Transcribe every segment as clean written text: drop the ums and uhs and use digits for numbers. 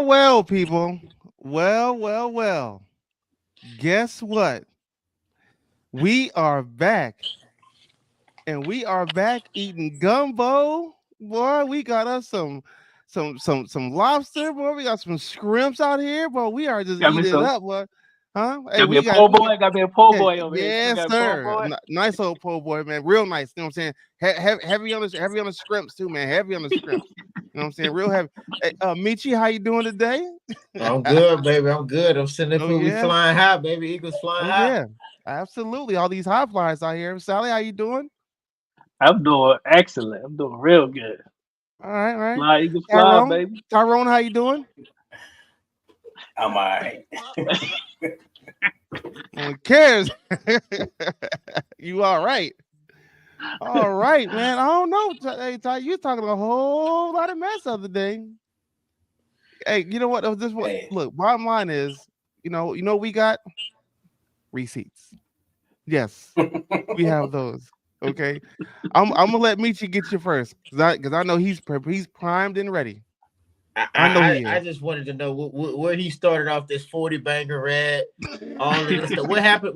Well, people. Well. Guess what? We are back. And we are back eating gumbo. Boy, we got us some lobster, boy. We got some scrimps out here, boy. We are just Got me eating it some. up, boy. Huh? Hey, Got me a po' boy. Got me a po' yeah, boy over here. Still yes, got a po' sir. boy. Nice old po' boy, man. Real nice. You know what I'm saying? Heavy on the scrimps too, man. Heavy on the scrimps. You know what I'm saying? Real heavy. Hey, Michi, how you doing today? I'm good, baby. I'm good. I'm sitting there Oh for we yeah. flying high, baby. Eagles flying Oh high. yeah. Absolutely. All these high flyers out here. Sally, how you doing? I'm doing excellent. I'm doing real good. All right, all right. Fly, Eagles fly, Tyrone, baby. Tyrone, how you doing? I'm all right. No one cares. You all right? All right, man. I don't know. Hey, Ty, you talking a whole lot of mess the other day. Hey, you know what? This what? Hey. Look, bottom line is, we got receipts. Yes, we have those. Okay, I'm gonna let Michi get you first because I know he's primed and ready. I know he I is. just wanted to know where he started off this 40 banger red, all of this stuff. What happened?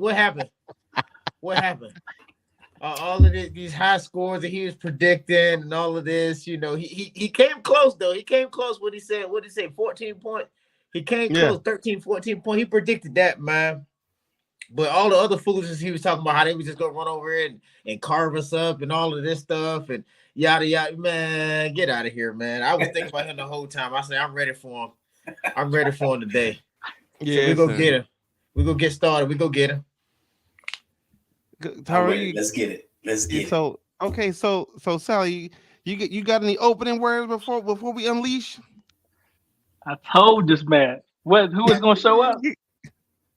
All of these high scores that he was predicting and all of this, he came close though. He came close. What did he say? 14 point. He came Yeah. close, 13, 14 point. He predicted that, man. But all the other foolishness he was talking about, how they was just gonna run over it and carve us up and all of this stuff and yada yada. Man, get out of here, man. I was thinking about him the whole time. I said, I'm ready for him. I'm ready for him today. Yeah, So we go get him. We go get started. We go get him. Tyrone, Let's get it. Let's get it. So okay, so Sally, you got any opening words before we unleash? I told this man who was gonna show up.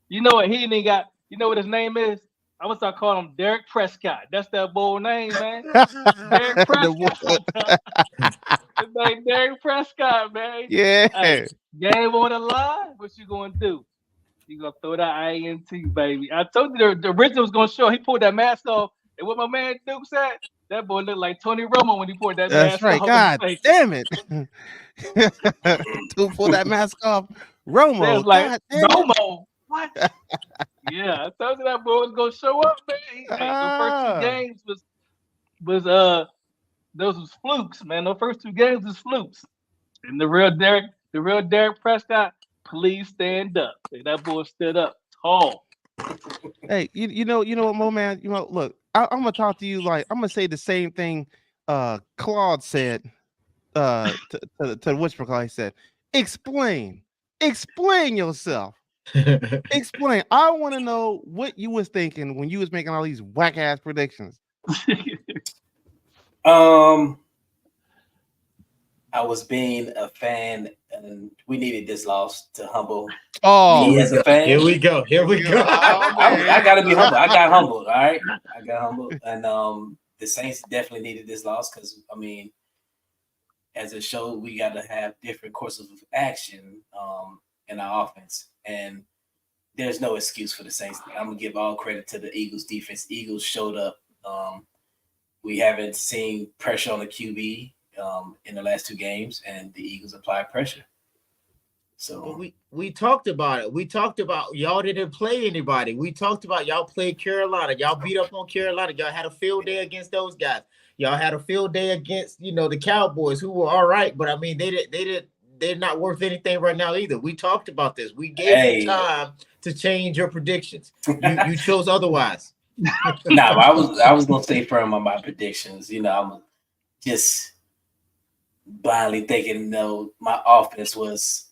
You know what? He ain't got. You know what his name is? I'm gonna start calling him Derek Prescott. That's that bold name, man. Derek Prescott. His name Derek Prescott, man. Yeah. Hey, game on the line. What you gonna do? You gonna throw that INT, baby? I told you the original was gonna show. He pulled that mask off, and what my man Duke said, that boy looked like Tony Romo when he pulled that That's mask right. off. God damn it. To pull that mask off. Romo. They was like, God damn it. Romo. What? Yeah, I told you that boy was gonna show up, man. Hey, the first two games was those was flukes, man. The first two games was flukes. And the real Derek Prescott, please stand up. Hey, that boy stood up tall. Hey, you know what, Mo man? Look, I'm gonna talk to you like I'm gonna say the same thing Claude said to whatchamacallit said. Explain yourself. Explain. I want to know what you was thinking when you was making all these whack ass predictions. I was being a fan, and we needed this loss to humble me as a fan. Here we go. I gotta be humble. I got humbled. All right, I got humbled, and the Saints definitely needed this loss because as a show, we got to have different courses of action in our offense, and there's no excuse for the Saints. I'm gonna give all credit to the Eagles defense. Eagles showed up. We haven't seen pressure on the QB in the last two games, and the Eagles applied pressure. So we talked about it. We talked about y'all didn't play anybody. We talked about y'all played Carolina. Y'all beat up on Carolina. Y'all had a field day against those guys. Y'all had a field day against the Cowboys, who were all right, but I mean they're not worth anything right now either. We talked about this. We gave you time to change your predictions. You chose otherwise. No, I was gonna stay firm on my predictions. I'm just blindly thinking my offense was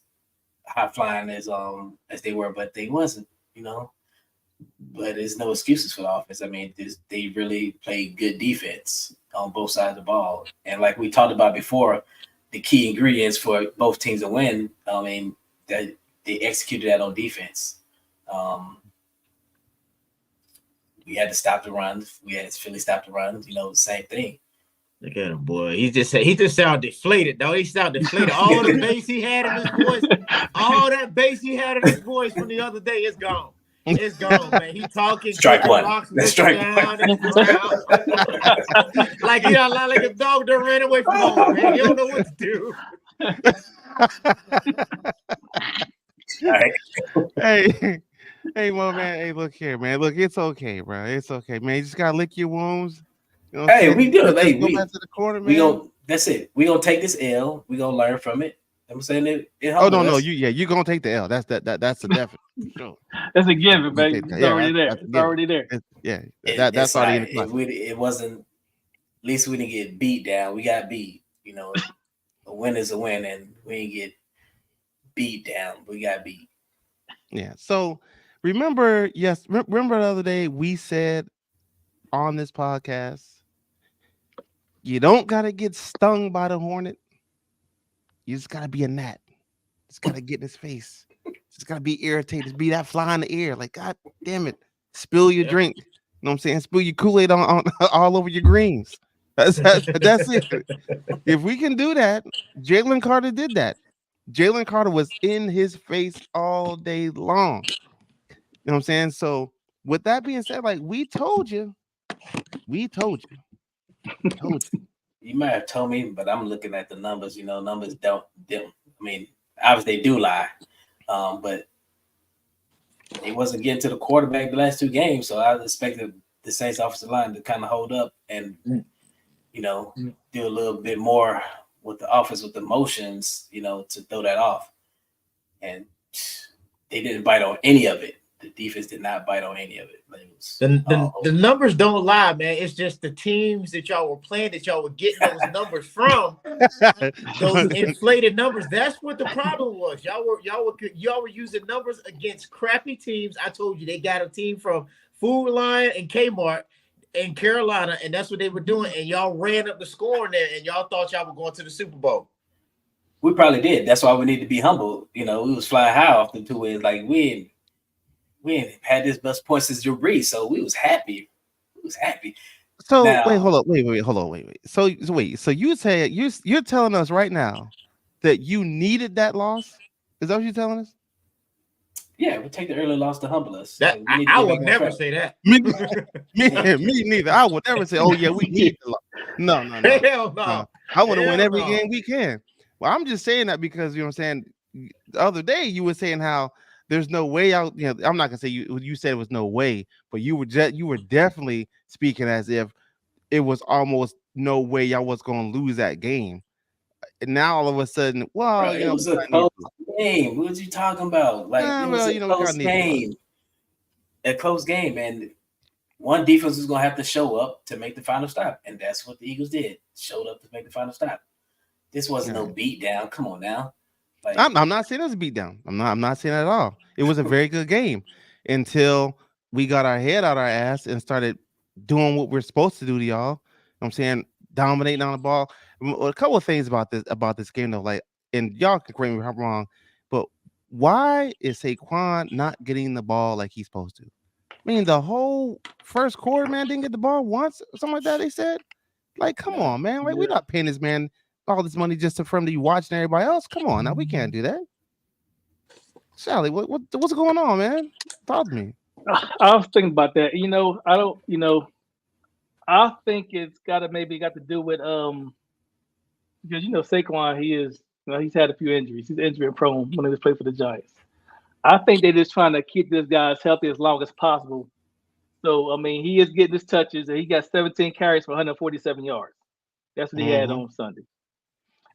high flying as they were, but they wasn't, But there's no excuses for the offense. I mean, they really played good defense on both sides of the ball. And like we talked about before, the key ingredients for both teams to win, that they executed that on defense. We had to stop the run. We had Philly stop the run. The same thing. Look at him, boy. He just sounded deflated, though. He sounded deflated. All the bass he had in his voice, all that bass he had in his voice from the other day is gone. It's gone, man. He talking. Strike one. That's strike one. Like a dog that ran away from home, man. You don't know what to do. All right. Hey, hey, Mo, man. Hey, look here, man. Look, it's okay, bro. It's okay, man. You just gotta lick your wounds. You know what I'm Hey, saying? we do it. Just Hey, go back to the corner, we man. gonna. That's it. We gonna take this L. We gonna learn from it. I'm saying it Oh humbled no, us. you gonna take the L. That's a definite for sure. That's a given, You gonna baby. take that. It's Yeah, already there. that's a It's given. already there. Yeah, It's that's already in the like closet. it wasn't. At least we didn't get beat down. We got beat. You know, a win is a win, and we didn't get beat down. We got beat. Yeah. So remember the other day we said on this podcast, you don't gotta get stung by the hornet. You just gotta be a gnat. Just gotta get in his face. Just gotta be irritated. Be that fly in the ear. Like, God damn it. Spill your drink. You know what I'm saying? Spill your Kool-Aid on all over your greens. That's it. If we can do that, Jalen Carter did that. Jalen Carter was in his face all day long. You know what I'm saying? So with that being said, like we told you. You might have told me, but I'm looking at the numbers. You know, numbers don't. I mean, obviously they do lie, but they wasn't getting to the quarterback the last two games. So I expected the Saints offensive line to kind of hold up and, you know, do a little bit more with the offense with the motions, you know, to throw that off. And they didn't bite on any of it. The defense did not bite on any of it. The numbers don't lie, man. It's just the teams that y'all were playing that y'all were getting those numbers from. Those inflated numbers. That's what the problem was. Y'all were using numbers against crappy teams. I told you they got a team from Food Lion and Kmart in Carolina, and that's what they were doing. And y'all ran up the score in there, and y'all thought y'all were going to the Super Bowl. We probably did. That's why we need to be humble. You know, we was flying high off the 2 wins. Like we ain't had this much points since Drew Brees, so we was happy. So now, wait, hold on. So you say you're telling us right now that you needed that loss? Is that what you're telling us? Yeah, we take the early loss to humble us. That I would never say that. Me neither. I would never say, "Oh yeah, we need the loss." No. Hell no. I want to win every game we can. Well, I'm just saying that because you know what I'm saying. The other day you were saying how there's no way out. You know, I'm not gonna say you said it was no way, but you were definitely speaking as if it was almost no way y'all was gonna lose that game. And now all of a sudden, well, bro, you know, it was a close game. What you talking about? Like it was a close game. A close game, and one defense was gonna have to show up to make the final stop, and that's what the Eagles did. Showed up to make the final stop. This wasn't no beat down. Come on now. Like, I'm not saying it was a beat down. I'm not saying that at all. It was a very good game until we got our head out our ass and started doing what we're supposed to do to y'all. You know what I'm saying, dominating on the ball. A couple of things about this game though, like, and y'all can correct me if I'm wrong, but why is Saquon not getting the ball like he's supposed to? I mean, the whole first quarter, man, didn't get the ball once, something like that. They said, like, come on, man, like we're not paying this man all this money just for him to be watching everybody else. Come on, now we can't do that. Sally, what's going on, man? Talk to me. I was thinking about that. You know, I don't. You know, I think it's got to do with because you know Saquon, he's had a few injuries. He's injury prone when he was playing for the Giants. I think they're just trying to keep this guy as healthy as long as possible. So I mean, he is getting his touches, and he got 17 carries for 147 yards. That's what he had on Sunday.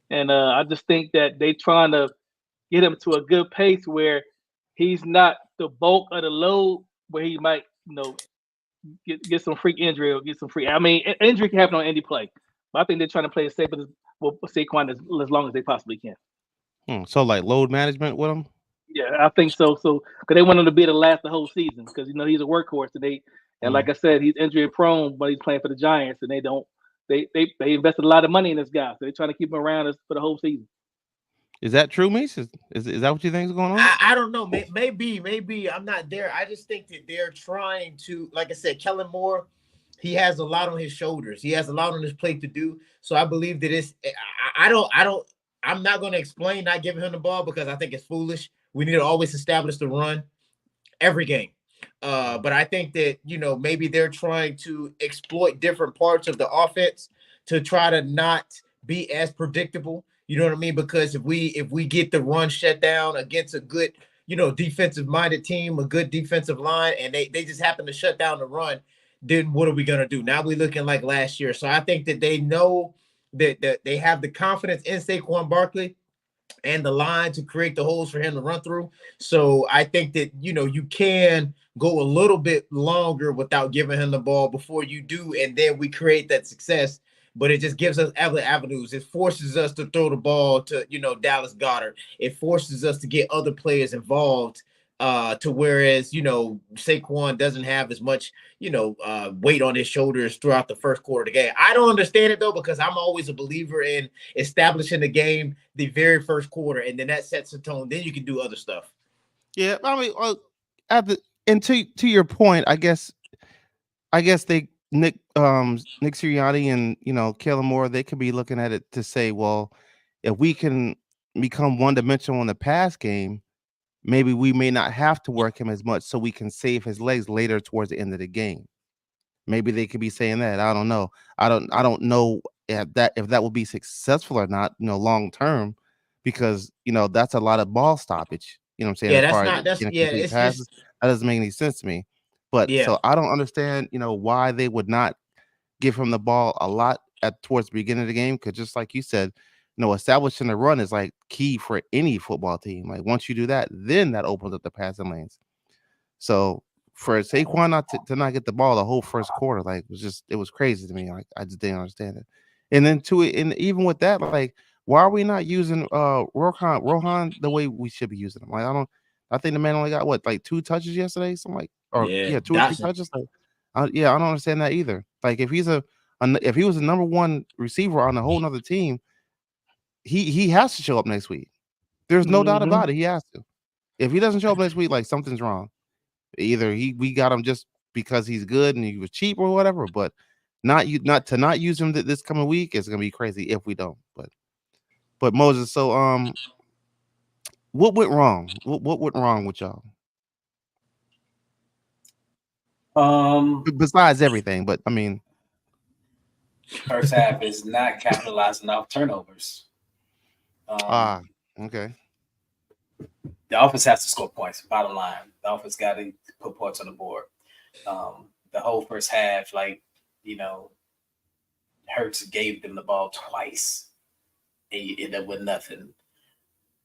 And I just think that they trying to get him to a good pace where he's not the bulk of the load, where he might, you know, get some freak injury or get some free. I mean, injury can happen on any play, but I think they're trying to play as safe with Saquon as long as they possibly can. So like load management with him. Yeah, I think so. So because they want him to be able to last the whole season, because you know he's a workhorse, and like I said, he's injury prone, but he's playing for the Giants, and they invested a lot of money in this guy, so they're trying to keep him around for the whole season. Is that true, Meese? Is that what you think is going on? I don't know. Maybe I'm not there. I just think that they're trying to, like I said, Kellen Moore, he has a lot on his shoulders. He has a lot on his plate to do. So I believe that I'm not going to explain not giving him the ball because I think it's foolish. We need to always establish the run every game. But I think that, you know, maybe they're trying to exploit different parts of the offense to try to not be as predictable. You know what I mean? Because if we get the run shut down against a good, defensive minded team, a good defensive line, and they just happen to shut down the run, then what are we gonna do? Now we're looking like last year. So I think that they know that they have the confidence in Saquon Barkley and the line to create the holes for him to run through. So I think that, you can go a little bit longer without giving him the ball before you do, and then we create that success. But it just gives us other avenues. It forces us to throw the ball to, Dallas Goedert. It forces us to get other players involved, to whereas, Saquon doesn't have as much, weight on his shoulders throughout the first quarter of the game. I don't understand it, though, because I'm always a believer in establishing the game the very first quarter, and then that sets the tone. Then you can do other stuff. Yeah, I mean, to your point, I guess they Nick Sirianni and Kellen Moore, they could be looking at it to say, well, if we can become one dimensional in the pass game, maybe we may not have to work him as much, so we can save his legs later towards the end of the game. Maybe they could be saying that. I don't know. I don't know if that will be successful or not, long term, because that's a lot of ball stoppage. You know what I'm saying? Yeah, As that's far as not that's yeah, complete it's passes, just that doesn't make any sense to me. But yeah. so I don't understand, why they would not give him the ball a lot towards the beginning of the game, because just like you said, establishing the run is like key for any football team. Like once you do that, then that opens up the passing lanes. So for Saquon not to not get the ball the whole first quarter, like it was crazy to me. Like I just didn't understand it. And then and even with that, like why are we not using Rohan the way we should be using him? Like I think the man only got like 2 touches yesterday, something like, or Yeah, 2 or 3 touches. Like I don't understand that either. Like if he was a number 1 receiver on a whole nother team, he has to show up next week. There's no doubt about it. He has to. If he doesn't show up next week, like something's wrong. Either we got him just because he's good and he was cheap or whatever, but not use him this coming week is gonna be crazy if we don't. But Moses, so what went wrong? What went wrong with y'all? Besides everything, but I mean, first half is not capitalizing off turnovers. Okay. The offense has to score points. Bottom line, the offense got to put points on the board. The whole first half, Hurts gave them the ball twice, and you end up with nothing.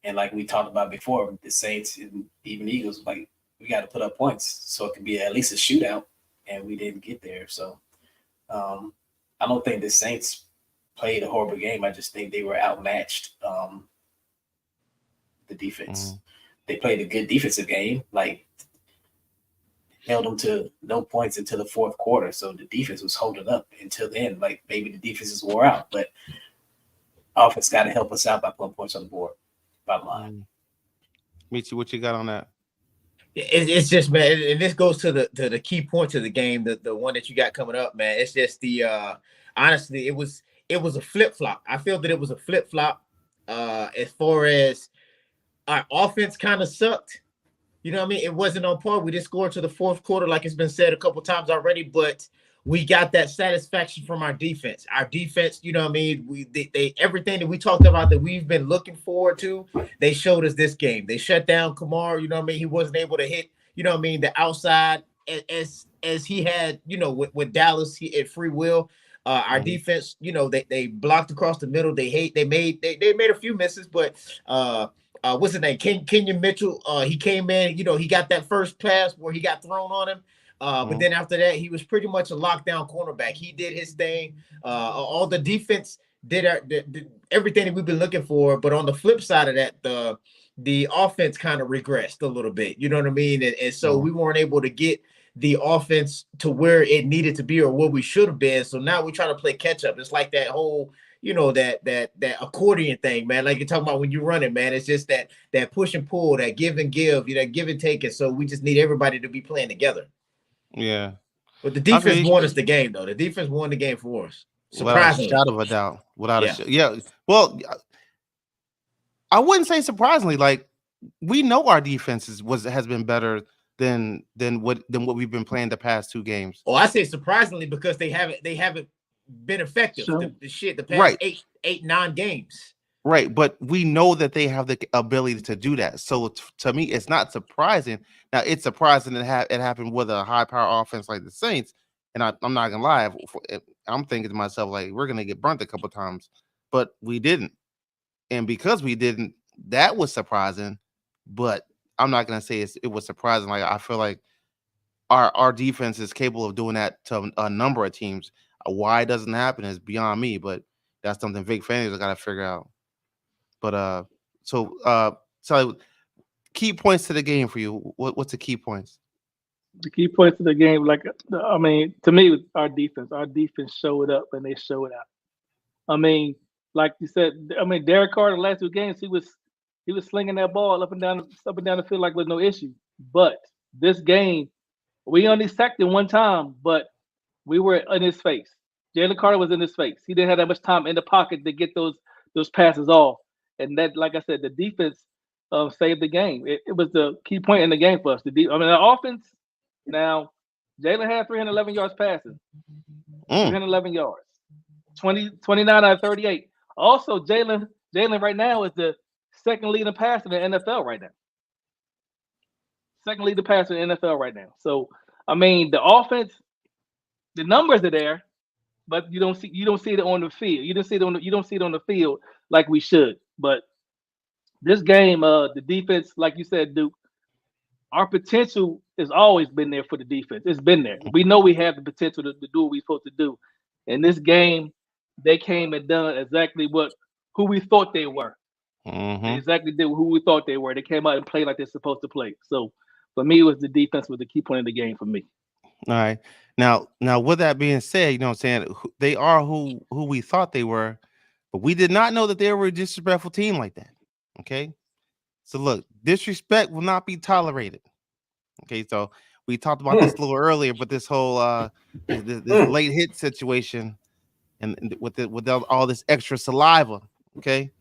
And like we talked about before, the Saints and even Eagles, like we got to put up points so it can be at least a shootout, and we didn't get there. So I don't think the Saints played a horrible game. I just think they were outmatched. The defense. They played a good defensive game, like held them to no points until the fourth quarter. So the defense was holding up until then. Like maybe the defenses wore out, but offense got to help us out by putting points on the board. Bottom line. Michi, what you got on that? It's just, man, and this goes to the key points of the game, the one that you got coming up, man. It's just the honestly, it was a flip-flop. I feel that it was a flip-flop as far as our offense kind of sucked. You know what I mean? It wasn't on par. We did score to the fourth quarter, like it's been said a couple times already, but we got that satisfaction from our defense. Our defense, you know what I mean? They everything that we talked about that we've been looking forward to, they showed us this game. They shut down Kamar, you know what I mean? He wasn't able to hit, you know what I mean, the outside as he had, with Dallas at free will. Our defense, they blocked across the middle. They made a few misses, but what's his name? Kenyon Mitchell. He came in, he got that first pass where he got thrown on him. But then after that, he was pretty much a lockdown cornerback. He did his thing. All the defense did everything that we've been looking for. But on the flip side of that, the offense kind of regressed a little bit. You know what I mean? And so we weren't able to get the offense to where it needed to be or where we should have been. So now we're trying to play catch up. It's like that whole, that accordion thing, man. Like you're talking about when you're running, man. It's just that push and pull, that give and give, that give and take. And so we just need everybody to be playing together. Yeah. But the defense won us the game, though. The defense won the game for us. Surprisingly. Without a shadow of a doubt. Without a shadow. Yeah. Well, I wouldn't say surprisingly. Like we know our defense has been better than what we've been playing the past 2 games. Oh, I say surprisingly because they haven't been effective. The past right. 8-9 games. Right, but we know that they have the ability to do that. So to me, it's not surprising. Now, it's surprising that it happened with a high power offense like the Saints. And I'm not gonna lie, I'm thinking to myself like we're gonna get burnt a couple times, but we didn't. And because we didn't, that was surprising. But I'm not gonna say it was surprising. Like I feel like our defense is capable of doing that to a number of teams. Why it doesn't happen is beyond me, but that's something Vic fans got to figure out. But so key points to the game for you. What's the key points? The key points of the game, like I mean, to me, our defense. Our defense showed up and they showed out. I mean, like you said, I mean, Derek Carr the last 2 games, he was slinging that ball up and down the field like with no issue. But this game, we only sacked him 1 time, but we were in his face. Jalen Carter was in his face. He didn't have that much time in the pocket to get those passes off. And that, like I said, the defense saved the game. It was the key point in the game for us. The offense. Now, Jalen had 311 yards passing, 311 yards, 29 out of 38. Also, Jalen right now is the second leading passer in the NFL right now. Second leading passer in the NFL right now. So, I mean, the offense, the numbers are there, but you don't see it on the field. You don't see it on the field like we should. But this game, the defense, like you said, Duke, our potential has always been there for the defense. It's been there. We know we have the potential to do what we're supposed to do. In this game, they came and done exactly who we thought they were. They exactly did who we thought they were. They came out and played like they're supposed to play. So for me, it was the defense was the key point of the game for me. All right. Now, with that being said, you know what I'm saying? They are who we thought they were, but we did not know that they were a disrespectful team like that. Okay. So look, disrespect will not be tolerated. Okay. So we talked about this a little earlier, but this whole this late hit situation and with all this extra saliva. Okay.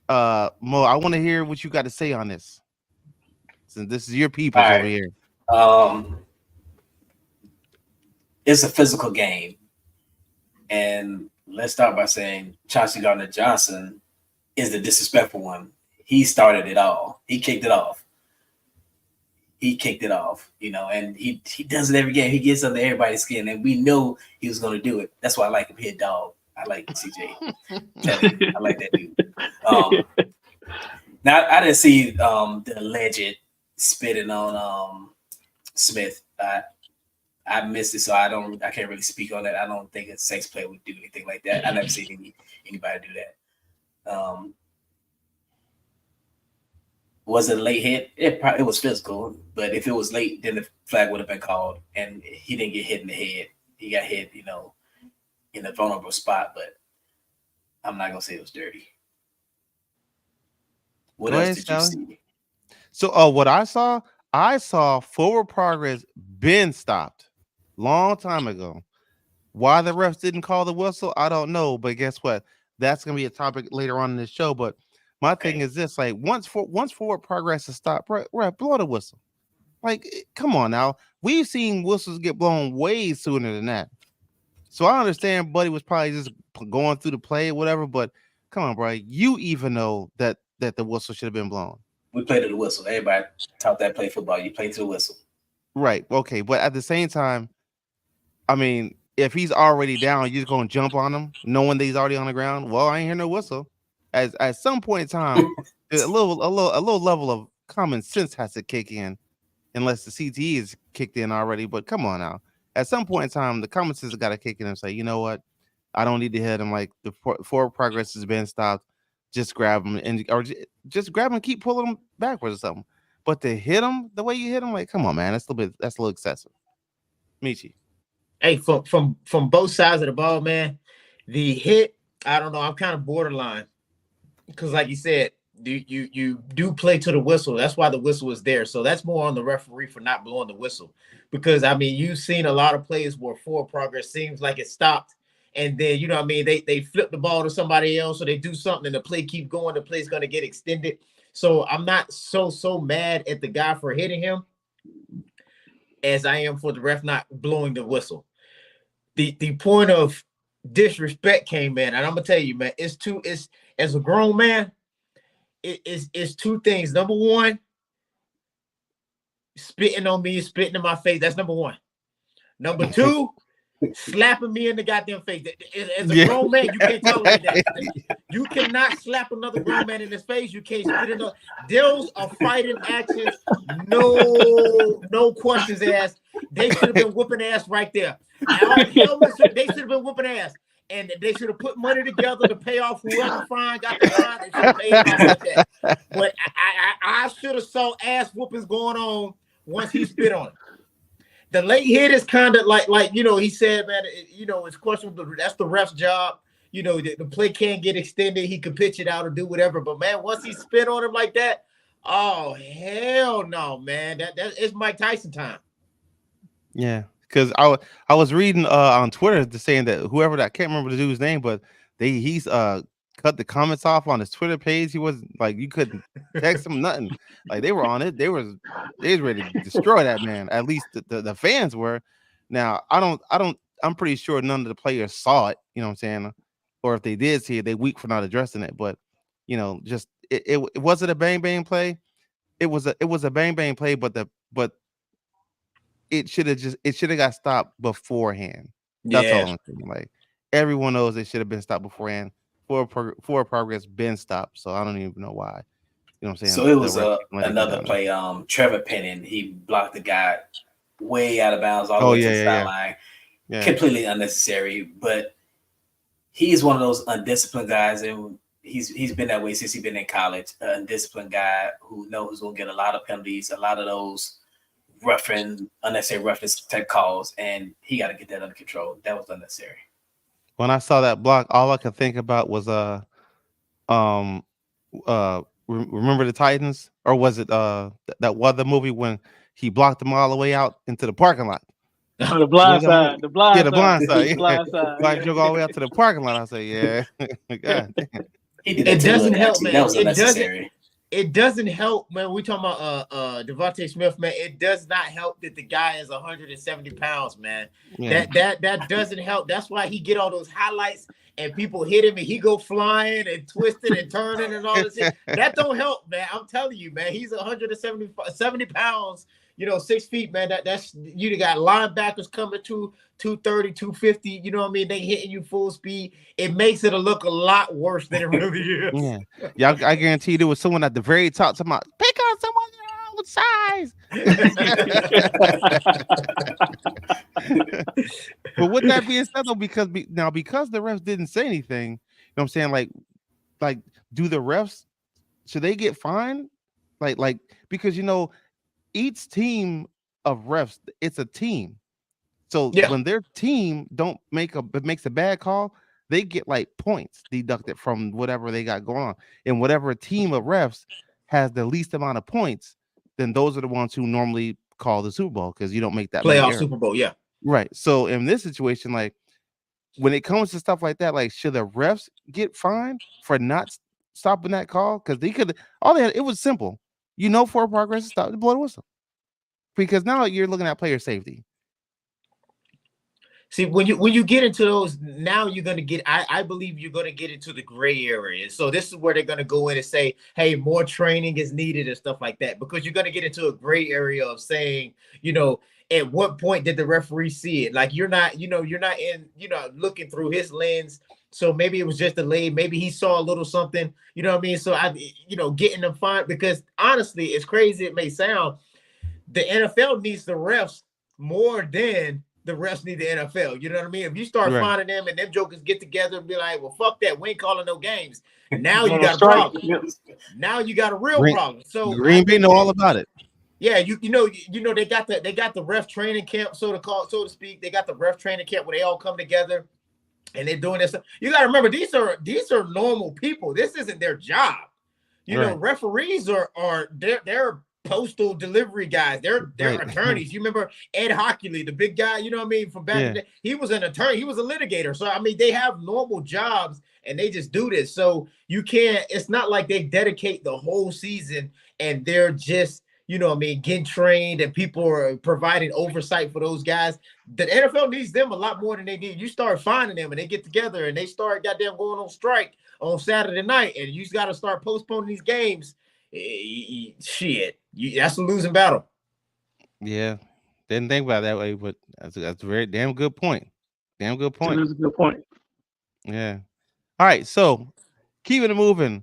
Mo, I want to hear what you got to say on this. Since this is your people's over here. It's a physical game. And let's start by saying Chauncey Gardner-Johnson is the disrespectful one. He started it all. He kicked it off. You know, and he does it every game. He gets under everybody's skin, and we know he was going to do it. That's why I like him. Head dog. I like CJ. I like that dude. Now, I didn't see the alleged spitting on Smith. I missed it, so I can't really speak on that. I don't think a Saints player would do anything like that. I never seen anybody do that. Was it a late hit? It was physical, but if it was late, then the flag would have been called, and he didn't get hit in the head. He got hit, you know, in a vulnerable spot, but I'm not gonna say it was dirty. What else did you see? So, what I saw forward progress been stopped long time ago. Why the refs didn't call the whistle, I don't know. But guess what? That's gonna be a topic later on in the show. But my thing is this: like once forward progress is stopped, ref, blow the whistle. Like, come on now. We've seen whistles get blown way sooner than that. So I understand Buddy was probably just going through the play or whatever. But come on, bro. You even know that the whistle should have been blown. We played to the whistle. Everybody taught that play football. You play to the whistle. Right. Okay. But at the same time, I mean, if he's already down, you're just gonna jump on him, knowing that he's already on the ground. Well, I ain't hear no whistle. At some point in time, a little level of common sense has to kick in, unless the CTE is kicked in already. But come on now. At some point in time, the common sense has got to kick in and say, you know what? I don't need to hit him. Like the forward progress has been stopped. Just grab him or just grab him and keep pulling him backwards or something. But to hit him the way you hit him, like, come on, man, that's a little excessive. Michi. Hey, from both sides of the ball, man, the hit, I don't know, I'm kind of borderline. Because like you said, you do play to the whistle. That's why the whistle is there. So that's more on the referee for not blowing the whistle. Because, I mean, you've seen a lot of plays where forward progress seems like it stopped. And then, you know what I mean, they flip the ball to somebody else, or they do something and the play keep going. The play's going to get extended. So I'm not so mad at the guy for hitting him as I am for the ref not blowing the whistle. The point of disrespect came in, and I'm gonna tell you, man, as a grown man, it's two things. Number one, spitting on me, spitting in my face. That's number one. Number two, slapping me in the goddamn face. As a grown man, you can't tolerate that. You cannot slap another grown man in his face. You can't spit in. Those are fighting actions. No questions asked. They should have been whooping ass right there. They should have been whooping ass. And they should have put money together to pay off whoever fine got the fine. They should have paid it off like that. But I should have saw ass whoopings going on once he spit on it. The late hit is kind of like he said, man, it's questionable. That's the ref's job. The play can't get extended. He could pitch it out or do whatever. But man, once he spit on him like that, oh hell no, man. That it's Mike Tyson time. Yeah. Because I was reading on Twitter saying that whoever that, I can't remember the dude's name, but he's cut the comments off on his Twitter page. He wasn't like, you couldn't text him nothing. Like they were on it. They was ready to destroy that man. At least the fans were. Now I'm pretty sure none of the players saw it. You know what I'm saying? Or if they did see it, they weak for not addressing it. But just it wasn't a bang bang play. It was a bang bang play, but it should have got stopped beforehand. That's all I'm saying. Like everyone knows it should have been stopped beforehand. For progress been stopped. So I don't even know why. You know what I'm saying? So it was another play. Trevor Penning, he blocked the guy way out of bounds all the way to the sideline. Yeah. Completely unnecessary. But he's one of those undisciplined guys, and he's been that way since he's been in college. An undisciplined guy who knows he's gonna get a lot of penalties, a lot of those unnecessary roughness type calls, and he got to get that under control. That was unnecessary. When I saw that block, all I could think about was remember the Titans, or was it that was the movie when he blocked them all the way out into the parking lot? Oh, the blind side. The blind side. The blind side. Blind side. Like drove all the way out to the parking lot. I say, yeah. God damn. It doesn't help, man. That was unnecessary. It doesn't help, man. We talking about Devontae Smith, man. It does not help that the guy is 170 pounds, man. Yeah. That doesn't help. That's why he get all those highlights and people hit him and he go flying and twisting and turning and all this shit. That don't help, man. I'm telling you, man. He's 170 pounds, 6 feet, man. That's you got linebackers coming to 230, 250, you know what I mean? They hitting you full speed. It makes it look a lot worse than it really is. Yeah, I guarantee you there was someone at the very top talking about, pick on someone your own size. But with that being said, though, because the refs didn't say anything, you know what I'm saying? Like, do the refs, should they get fined? Like because each team of refs, it's a team. So when their team makes a bad call, they get like points deducted from whatever they got going on. And whatever team of refs has the least amount of points, then those are the ones who normally call the Super Bowl, because you don't make that playoff Super Bowl. Yeah. Right. So in this situation, like when it comes to stuff like that, like should the refs get fined for not stopping that call? Because it was simple. For progress to stop, the blow the whistle. Because now you're looking at player safety. See, when you get into those, now you're going to get, I believe you're going to get into the gray area. So this is where they're going to go in and say, hey, more training is needed and stuff like that, because you're going to get into a gray area of saying, at what point did the referee see it? Like you're not looking through his lens. So maybe it was just delayed. Maybe he saw a little something, you know what I mean? So getting them fined, because honestly, as crazy it may sound, the NFL needs the refs more than the refs need the NFL. You know what I mean? If you start finding them and them jokers get together and be like, well, fuck that, we ain't calling no games. Now you got a problem. Now you got a real problem. So Green Bay know all about it. Yeah, they got the ref training camp, so to speak. They got the ref training camp where they all come together and they're doing this. You got to remember, these are normal people. This isn't their job. Referees are they're postal delivery guys. They're attorneys. You remember Ed Hockley, the big guy, you know what I mean, from back in the day? He was an attorney. He was a litigator. So I mean, they have normal jobs and they just do this. So you can't, it's not like they dedicate the whole season and they're just, you know what I mean, getting trained and people are providing oversight for those guys. The NFL needs them a lot more than they need. You start finding them and they get together and they start goddamn going on strike on Saturday night, and you just got to start postponing these games. Shit, that's a losing battle. Yeah, didn't think about it that way, but that's a very damn good point. Damn good point. That's a good point. Yeah. All right, so keeping it moving.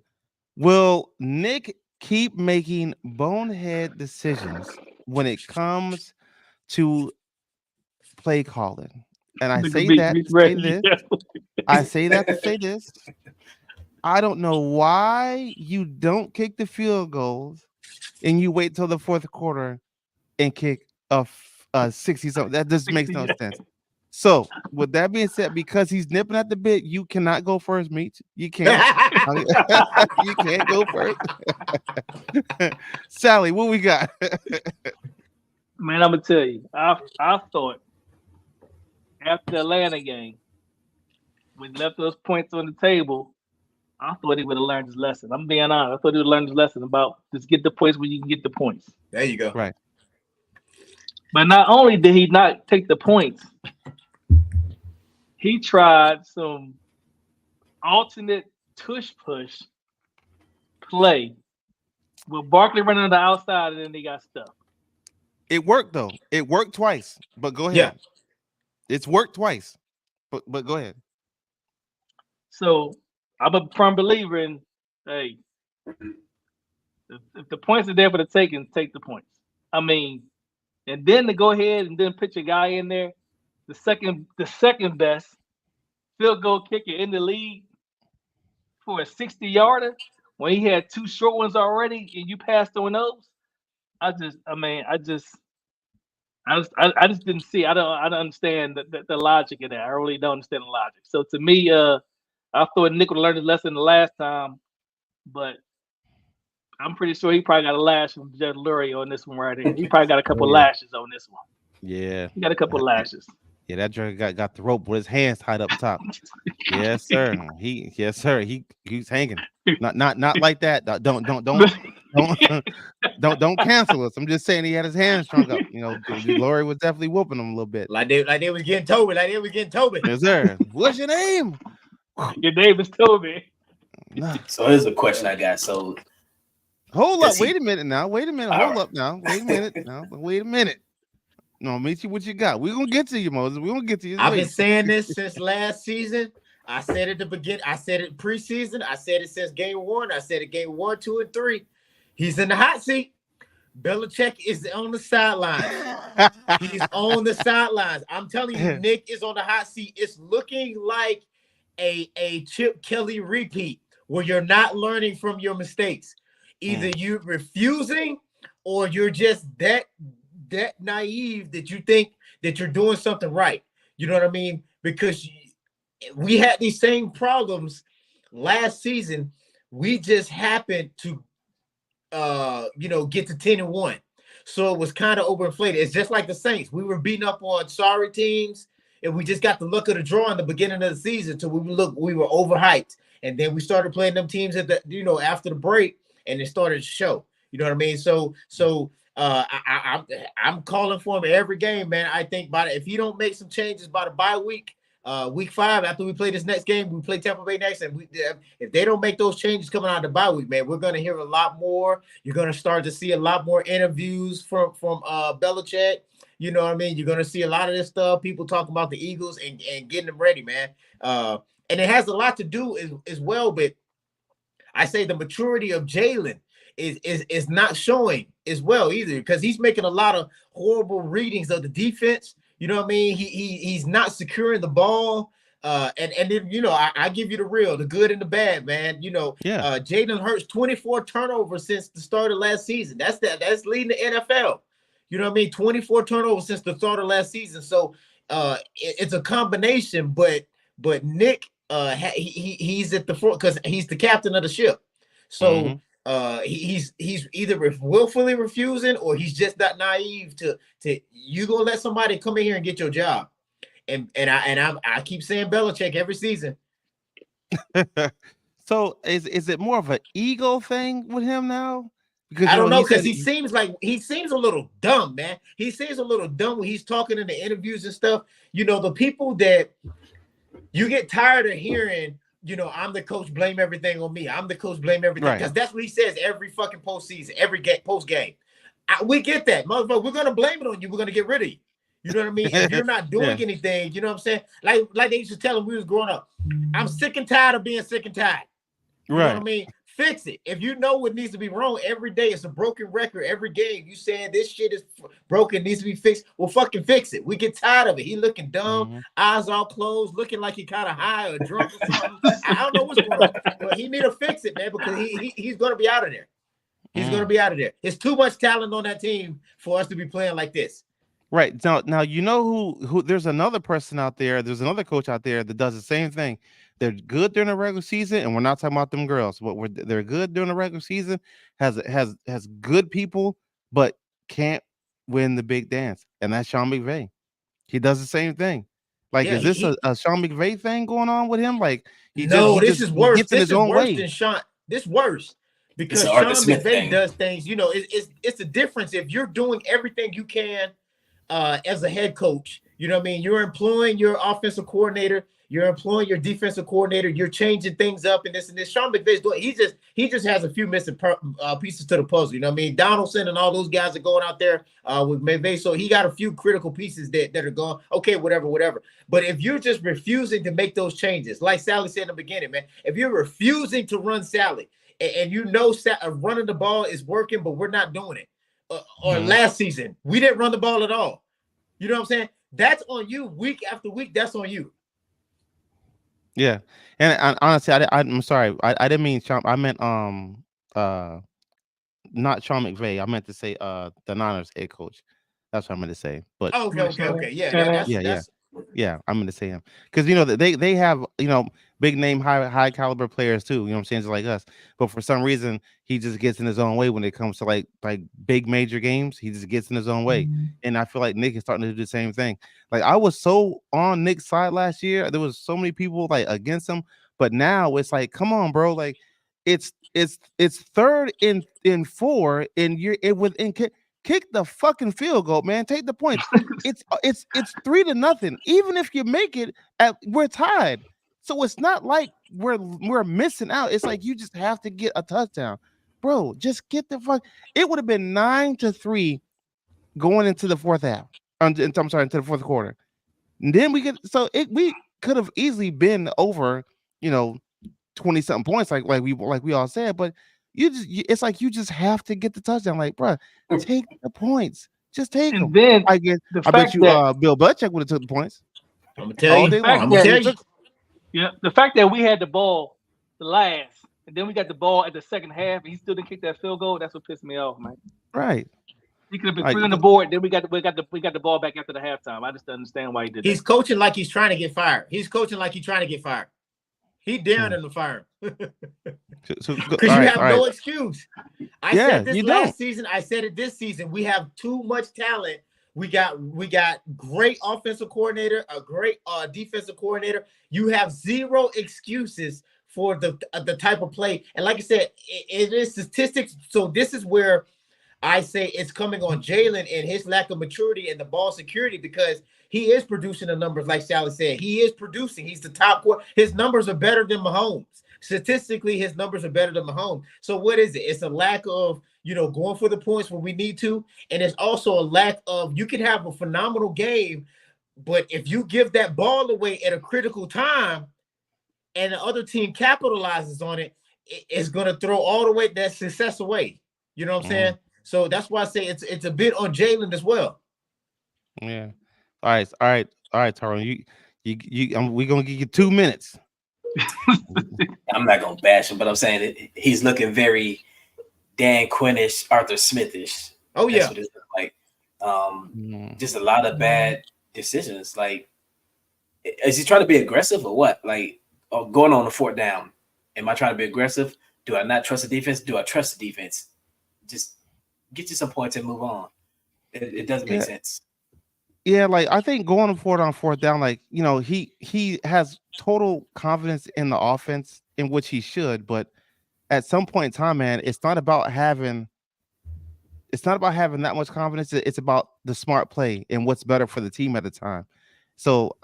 Will Nick keep making bonehead decisions when it comes to play calling? And I say that to say this. I say that to say this. I don't know why you don't kick the field goals and you wait till the fourth quarter and kick a 60 something. That just makes no sense. So, with that being said, because he's nipping at the bit, you cannot go first, Meech. You can't. You can't go first. Sally, what we got? Man, I'm gonna tell you, I thought after the Atlanta game, when he left those points on the table, I thought he would have learned his lesson. I'm being honest. I thought he would learn his lesson about just get the points when you can get the points. There you go. Right. But not only did he not take the points, he tried some alternate tush-push play with Barkley running on the outside, and then they got stuck. It worked though. It worked twice. But go ahead. Yeah. It's worked twice. But go ahead. So I'm a firm believer in, hey, if the points are there for the taking, take the points. I mean, and then to go ahead and then pitch a guy in there, the second best field goal kicker in the league for a 60-yarder when he had two short ones already and you passed on those. I just didn't see. I don't understand the logic of that. I really don't understand the logic. So to me, I thought Nick would learn his lesson the last time, but I'm pretty sure he probably got a lash from Judge Lurie on this one right here. He probably got a couple lashes on this one. Yeah. He got a couple lashes. Yeah, that jerk got the rope with his hands tied up top. Yes, sir. He's hanging. Not like that. Don't cancel us. I'm just saying he had his hands strung up. You know, Lurie was definitely whooping him a little bit. Like they was getting Toby. Yes, sir. What's your name? Your name is Toby. So here's a question I got. So hold up. Wait a minute now. Hold up now. Wait a minute. No, Michi, what you got? We're gonna get to you, Moses. We're gonna get to you. I've been saying this since last season. I said it at the beginning. I said it preseason. I said it since game 1. I said it game 1, 2, and 3. He's in the hot seat. Belichick is on the sidelines. He's on the sidelines. I'm telling you, Nick is on the hot seat. It's looking like a Chip Kelly repeat where you're not learning from your mistakes. Either you're refusing or you're just that naive that you think that you're doing something right. You know what I mean? Because we had these same problems last season. We just happened to get to 10-1. So it was kind of overinflated. It's just like the Saints. We were beating up on sorry teams, and we just got the luck of the draw in the beginning of the season. So we were overhyped. And then we started playing them teams at after the break, and it started to show. You know what I mean? So I'm calling for him every game, man. I think if he don't make some changes by the bye week, week 5, after we play this next game, we play Tampa Bay next, and if they don't make those changes coming out of the bye week, man, we're gonna hear a lot more. You're gonna start to see a lot more interviews from Belichick. You know what I mean? You're gonna see a lot of this stuff. People talking about the Eagles and getting them ready, man. And it has a lot to do as well, but I say the maturity of Jalen is not showing as well either, because he's making a lot of horrible readings of the defense. You know what I mean? He's not securing the ball. And then, I give you the good and the bad, man. Jalen Hurts 24 turnovers since the start of last season. That's leading the NFL. You know what I mean? 24 turnovers since the start of last season. So it's a combination, but Nick he's at the front because he's the captain of the ship. So he's either willfully refusing or he's just not naive to you gonna let somebody come in here and get your job. And I keep saying Belichick every season. So is it more of an ego thing with him now? Because I don't know, because he he seems a little dumb, man. He seems a little dumb when he's talking in the interviews and stuff. The people that you get tired of hearing, I'm the coach, blame everything on me. I'm the coach, blame everything. Because that's what he says every fucking postseason, every post game. We get that, motherfucker. We're gonna blame it on you. We're gonna get rid of you. You know what I mean? If you're not doing anything, you know what I'm saying? Like they used to tell him we was growing up. I'm sick and tired of being sick and tired. You know what I mean? Fix it. If you know what needs to be wrong every day, it's a broken record every game. You saying this shit is broken, needs to be fixed. Well, fucking fix it. We get tired of it. He looking dumb, eyes all closed, looking like he kind of high or drunk or something. I don't know what's going on, but he need to fix it, man, because he's gonna be out of there. He's gonna be out of there. There's too much talent on that team for us to be playing like this. Right. Now you know who there's another person out there, there's another coach out there that does the same thing. They're good during the regular season, and we're not talking about them girls, but they're good during the regular season, has good people, but can't win the big dance. And that's Sean McVay. He does the same thing. Like, is this a Sean McVay thing going on with him? Like, this is worse. Gets in his own way. Than Sean. This worse. Because Sean McVay does things, it's a difference if you're doing everything you can as a head coach. You know what I mean? You're employing your offensive coordinator, you're employing your defensive coordinator, you're changing things up and this and this. Sean McVay's doing. He just has a few missing pieces to the puzzle. You know what I mean? Donaldson and all those guys are going out there with McVay, so he got a few critical pieces that are going. Okay, whatever. But if you're just refusing to make those changes, like Sally said in the beginning, man, if you're refusing to run Sally, and running the ball is working, but we're not doing it. Or last season, we didn't run the ball at all. You know what I'm saying? That's on you. Week after week, that's on you. Yeah, and honestly, I'm sorry, I didn't mean Sean. I meant not Sean McVay. I meant to say the Niners head coach. That's what I meant to say. But okay, yeah. I'm going to say him because they have big name high caliber players too. You know what I'm saying, just like us. But for some reason, he just gets in his own way when it comes to like big major games. He just gets in his own way, and I feel like Nick is starting to do the same thing. Like, I was so on Nick's side last year. There was so many people like against him, but now it's like, come on, bro. Like, it's third in 4, and you're within. Kick the fucking field goal, man. Take the points. It's 3-0. Even if you make it, we're tied. So it's not like we're missing out. It's like you just have to get a touchdown, bro. Just get the fuck. It would have been 9-3 going into the fourth half. Into the fourth quarter. And then we could have easily been over, 20-something points, like we all said, but. It's like you just have to get the touchdown. Like, bro, take the points. Just take them. Then I bet you Bill Belichick would have took the points. I'm gonna tell you. Yeah, the fact that we had the ball the last, and then we got the ball at the second half, and he still didn't kick that field goal. That's what pissed me off, man. Right. He could have been 3 on the board. Then we got the ball back after the halftime. I just don't understand why he did that. He's coaching like he's trying to get fired. He daring him to fire him. Because you have no excuse. I said this last season. I said it this season. We have too much talent. We got great offensive coordinator, a great defensive coordinator. You have zero excuses for the type of play. And like I said, it is statistics. So this is where I say it's coming on Jalen and his lack of maturity and the ball security, because he is producing the numbers like Sally said. He is producing. He's the top. His numbers are better than Mahomes. Statistically, his numbers are better than Mahomes. So what is it? It's a lack of, going for the points when we need to. And it's also a lack of, you can have a phenomenal game, but if you give that ball away at a critical time and the other team capitalizes on it, it's going to throw all the way that success away. You know what I'm saying? So that's why I say it's a bit on Jalen as well. Yeah. All right, Tyrone. We're gonna give you 2 minutes. I'm not gonna bash him, but I'm saying he's looking very Dan Quinn-ish, Arthur Smith-ish. Oh yeah, that's what it looks like. Just a lot of bad decisions. Like, is he trying to be aggressive or what? Like, going on the 4th down. Am I trying to be aggressive? Do I not trust the defense? Do I trust the defense? Just get you some points and move on. It doesn't make sense. Yeah, like, I think going forward on 4th down, like, he has total confidence in the offense, in which he should, but at some point in time, man, it's not about having it's not about having that much confidence. It's about the smart play and what's better for the team at the time. So,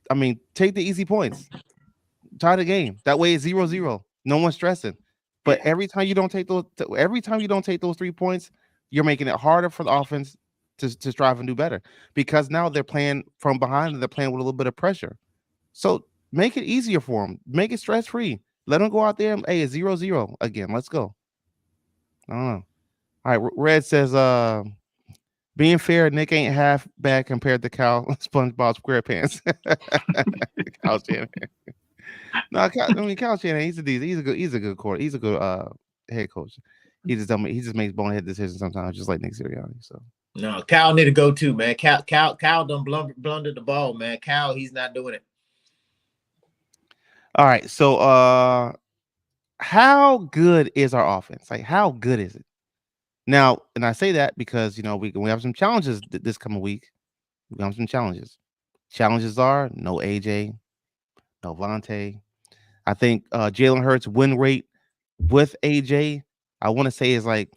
I mean, take the easy points, tie the game. That way, it's 0-0. No one's stressing. But Yeah. every time you don't take those 3 points, you're making it harder for the offense to strive and do better because now they're playing from behind and they're playing with a little bit of pressure. So make it easier for them. Make it stress free. Let them go out there and hey, it's 0-0 again. Let's go. I don't know. All right, Red says, being fair, Nick ain't half bad compared to Cal SpongeBob SquarePants. Cal Shanahan. No, Cal Shanahan, he's a good court. He's a good head coach. He just makes bonehead decisions sometimes, just like Nick Sirianni. So no, Cal need to go too, man. Cal done blundered the ball, man. Cal, he's not doing it. all right, so how good is our offense? Like, how good is it? Now, and I say that because we have some challenges this coming week. We have some challenges. Challenges are no AJ, no Vontae. I think Jalen Hurts' win rate with AJ, I want to say is like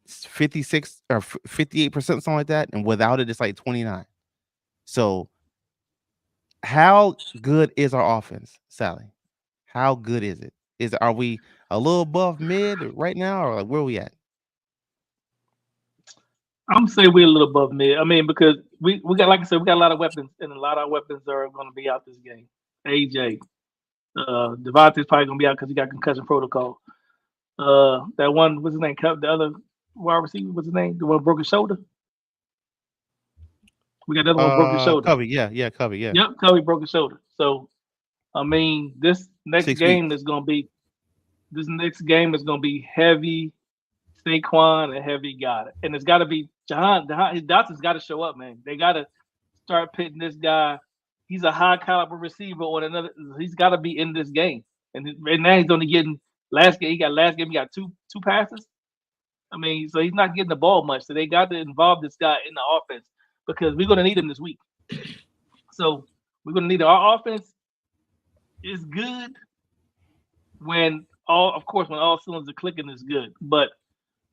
56 or 58%, something like that, and without it, it's like 29. So, how good is our offense, Sally? How good is it? Are we a little above mid right now, or like where are we at? I'm saying we're a little above mid. I mean, because we got, like I said, we got a lot of weapons, and a lot of weapons are going to be out this game. AJ, Devontae's probably going to be out because he got concussion protocol. That one, what's his name? The other wide receiver, what's his name? The one broke his shoulder. We got the other one broke his shoulder. Covey, yeah, Covey, yeah. Yep, Covey broke his shoulder. So, I mean, this next 6 game weeks. is going to be heavy Saquon and heavy Goddard, and it's got to be Dotson's got to show up, man. They got to start pitting this guy. He's a high caliber receiver on another. He's got to be in this game, and now he's only getting last game. He got two passes. I mean, so he's not getting the ball much. So they got to involve this guy in the offense because we're going to need him this week. So we're going to need our offense is good when all cylinders are clicking is good. But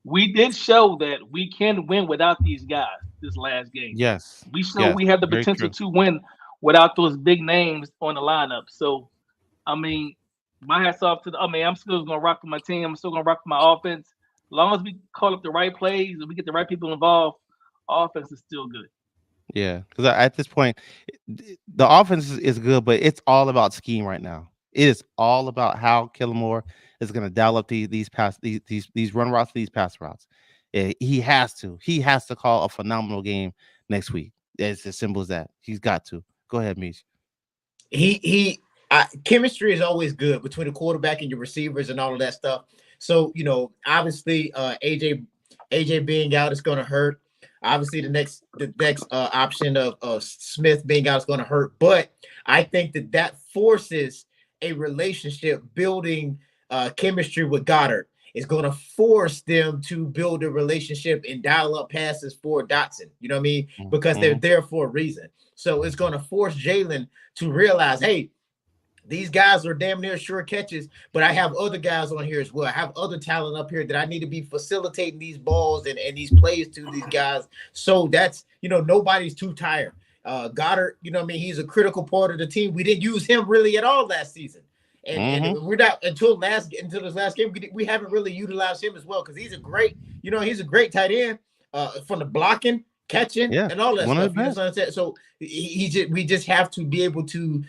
we did show that we can win without these guys this last game. Yes. We showed we have the potential to win without those big names on the lineup. So, I mean, my hat's off to I'm still going to rock with my team. I'm still going to rock with my offense. As long as we call up the right plays and we get the right people involved, offense is still good. Yeah, because at this point, the offense is good, but it's all about scheme right now. It is all about how Killamore is going to dial up these run routes, these pass routes. He has to call a phenomenal game next week. It's as simple as that. He's got to. Go ahead, Mish. Chemistry is always good between the quarterback and your receivers and all of that stuff. So, obviously, AJ being out is going to hurt. Obviously, the next option of Smith being out is going to hurt. But I think that forces a relationship building chemistry with Goddard. It's going to force them to build a relationship and dial up passes for Dotson. You know what I mean? Because they're there for a reason. So it's going to force Jalen to realize, hey, these guys are damn near sure catches, but I have other guys on here as well. I have other talent up here that I need to be facilitating these balls and these plays to these guys. So that's, nobody's too tired. Goddard, he's a critical part of the team. We didn't use him really at all last season. And we're not until this last game, we haven't really utilized him as well because he's a great tight end from the blocking, catching, and all that stuff. You know what I'm saying? So we just have to be able to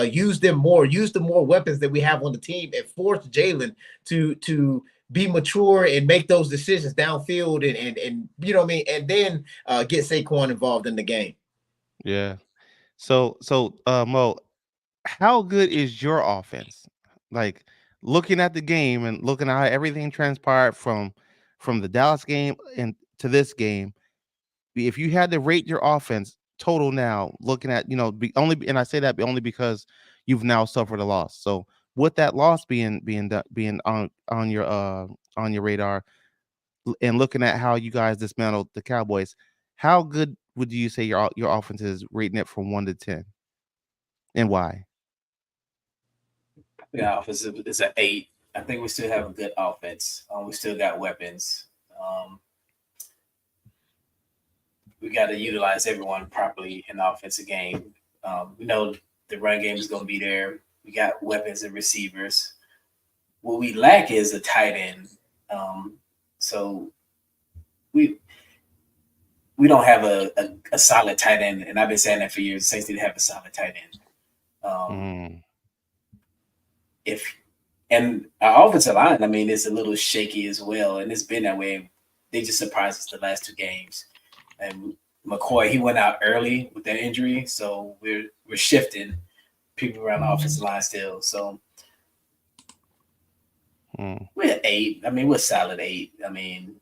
use the more weapons that we have on the team and force Jalen to be mature and make those decisions downfield and you know what I mean, and then get Saquon involved in the game. Yeah. So Mo, how good is your offense? Like looking at the game and looking at how everything transpired from the Dallas game and to this game, if you had to rate your offense total now, looking at and I say that only because you've now suffered a loss. So with that loss being on your radar and looking at how you guys dismantled the Cowboys, how good would you say your offense is, rating it from 1 to 10, and why? Yeah, offense is an 8. I think we still have a good offense. We still got weapons. we got to utilize everyone properly in the offensive game. We know the run game is going to be there. We got weapons and receivers. What we lack is a tight end. So we don't have a solid tight end, and I've been saying that for years. The Saints need to have a solid tight end. And our offensive line, I mean, it's a little shaky as well, and it's been that way. They just surprised us the last 2 games. And McCoy, he went out early with that injury, so we're shifting people around the offensive line still. So we're at 8. I mean, we're solid 8. I mean,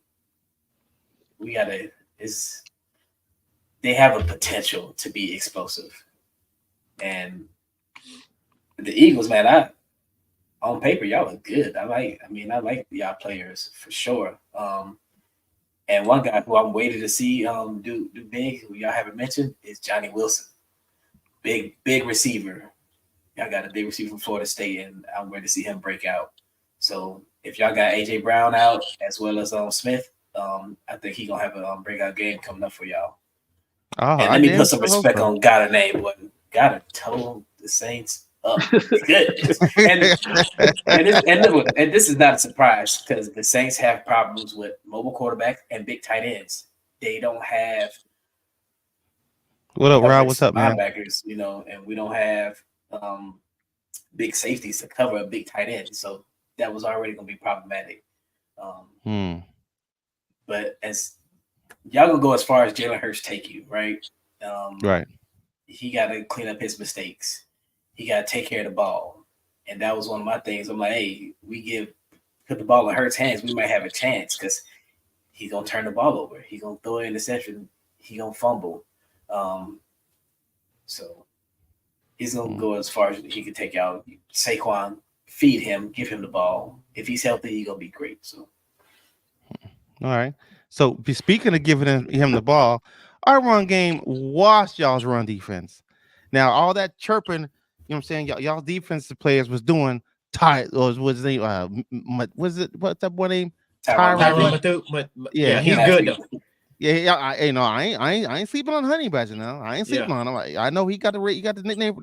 we gotta. They have a potential to be explosive, and the Eagles, man, on paper, y'all look good. I like y'all players for sure. And one guy who I'm waiting to see do big, who y'all haven't mentioned, is Johnny Wilson. Big receiver. Y'all got a big receiver from Florida State, and I'm ready to see him break out. So if y'all got AJ Brown out as well as Smith, I think he's gonna have a breakout game coming up for y'all. And let me put some respect on Goddard's name. Goddard told the Saints up. Good. And this is not a surprise because the Saints have problems with mobile quarterbacks and big tight ends. They don't have what up, Rob? What's up, man? Linebackers, and we don't have big safeties to cover a big tight end. So that was already going to be problematic. But as y'all gonna go as far as Jalen Hurts take you, right? Right. He got to clean up his mistakes. He got to take care of the ball. And that was one of my things. I'm like, hey, put the ball in Hurts' hands, we might have a chance because he's going to turn the ball over. He's going to throw an interception. He's going to fumble. So he's going to go as far as he can take out Saquon, feed him, give him the ball. If he's healthy, he's going to be great. So. All right. So speaking of giving him the ball, our run game washed y'all's run defense. Now, all that chirping, you know what I'm saying, y'all defensive players was doing what's his name? What's that boy name? Tyrann Mathieu. Yeah, he's good though. Yeah, I ain't sleeping on Honey Badger now. I ain't sleeping on him. I know he got the nickname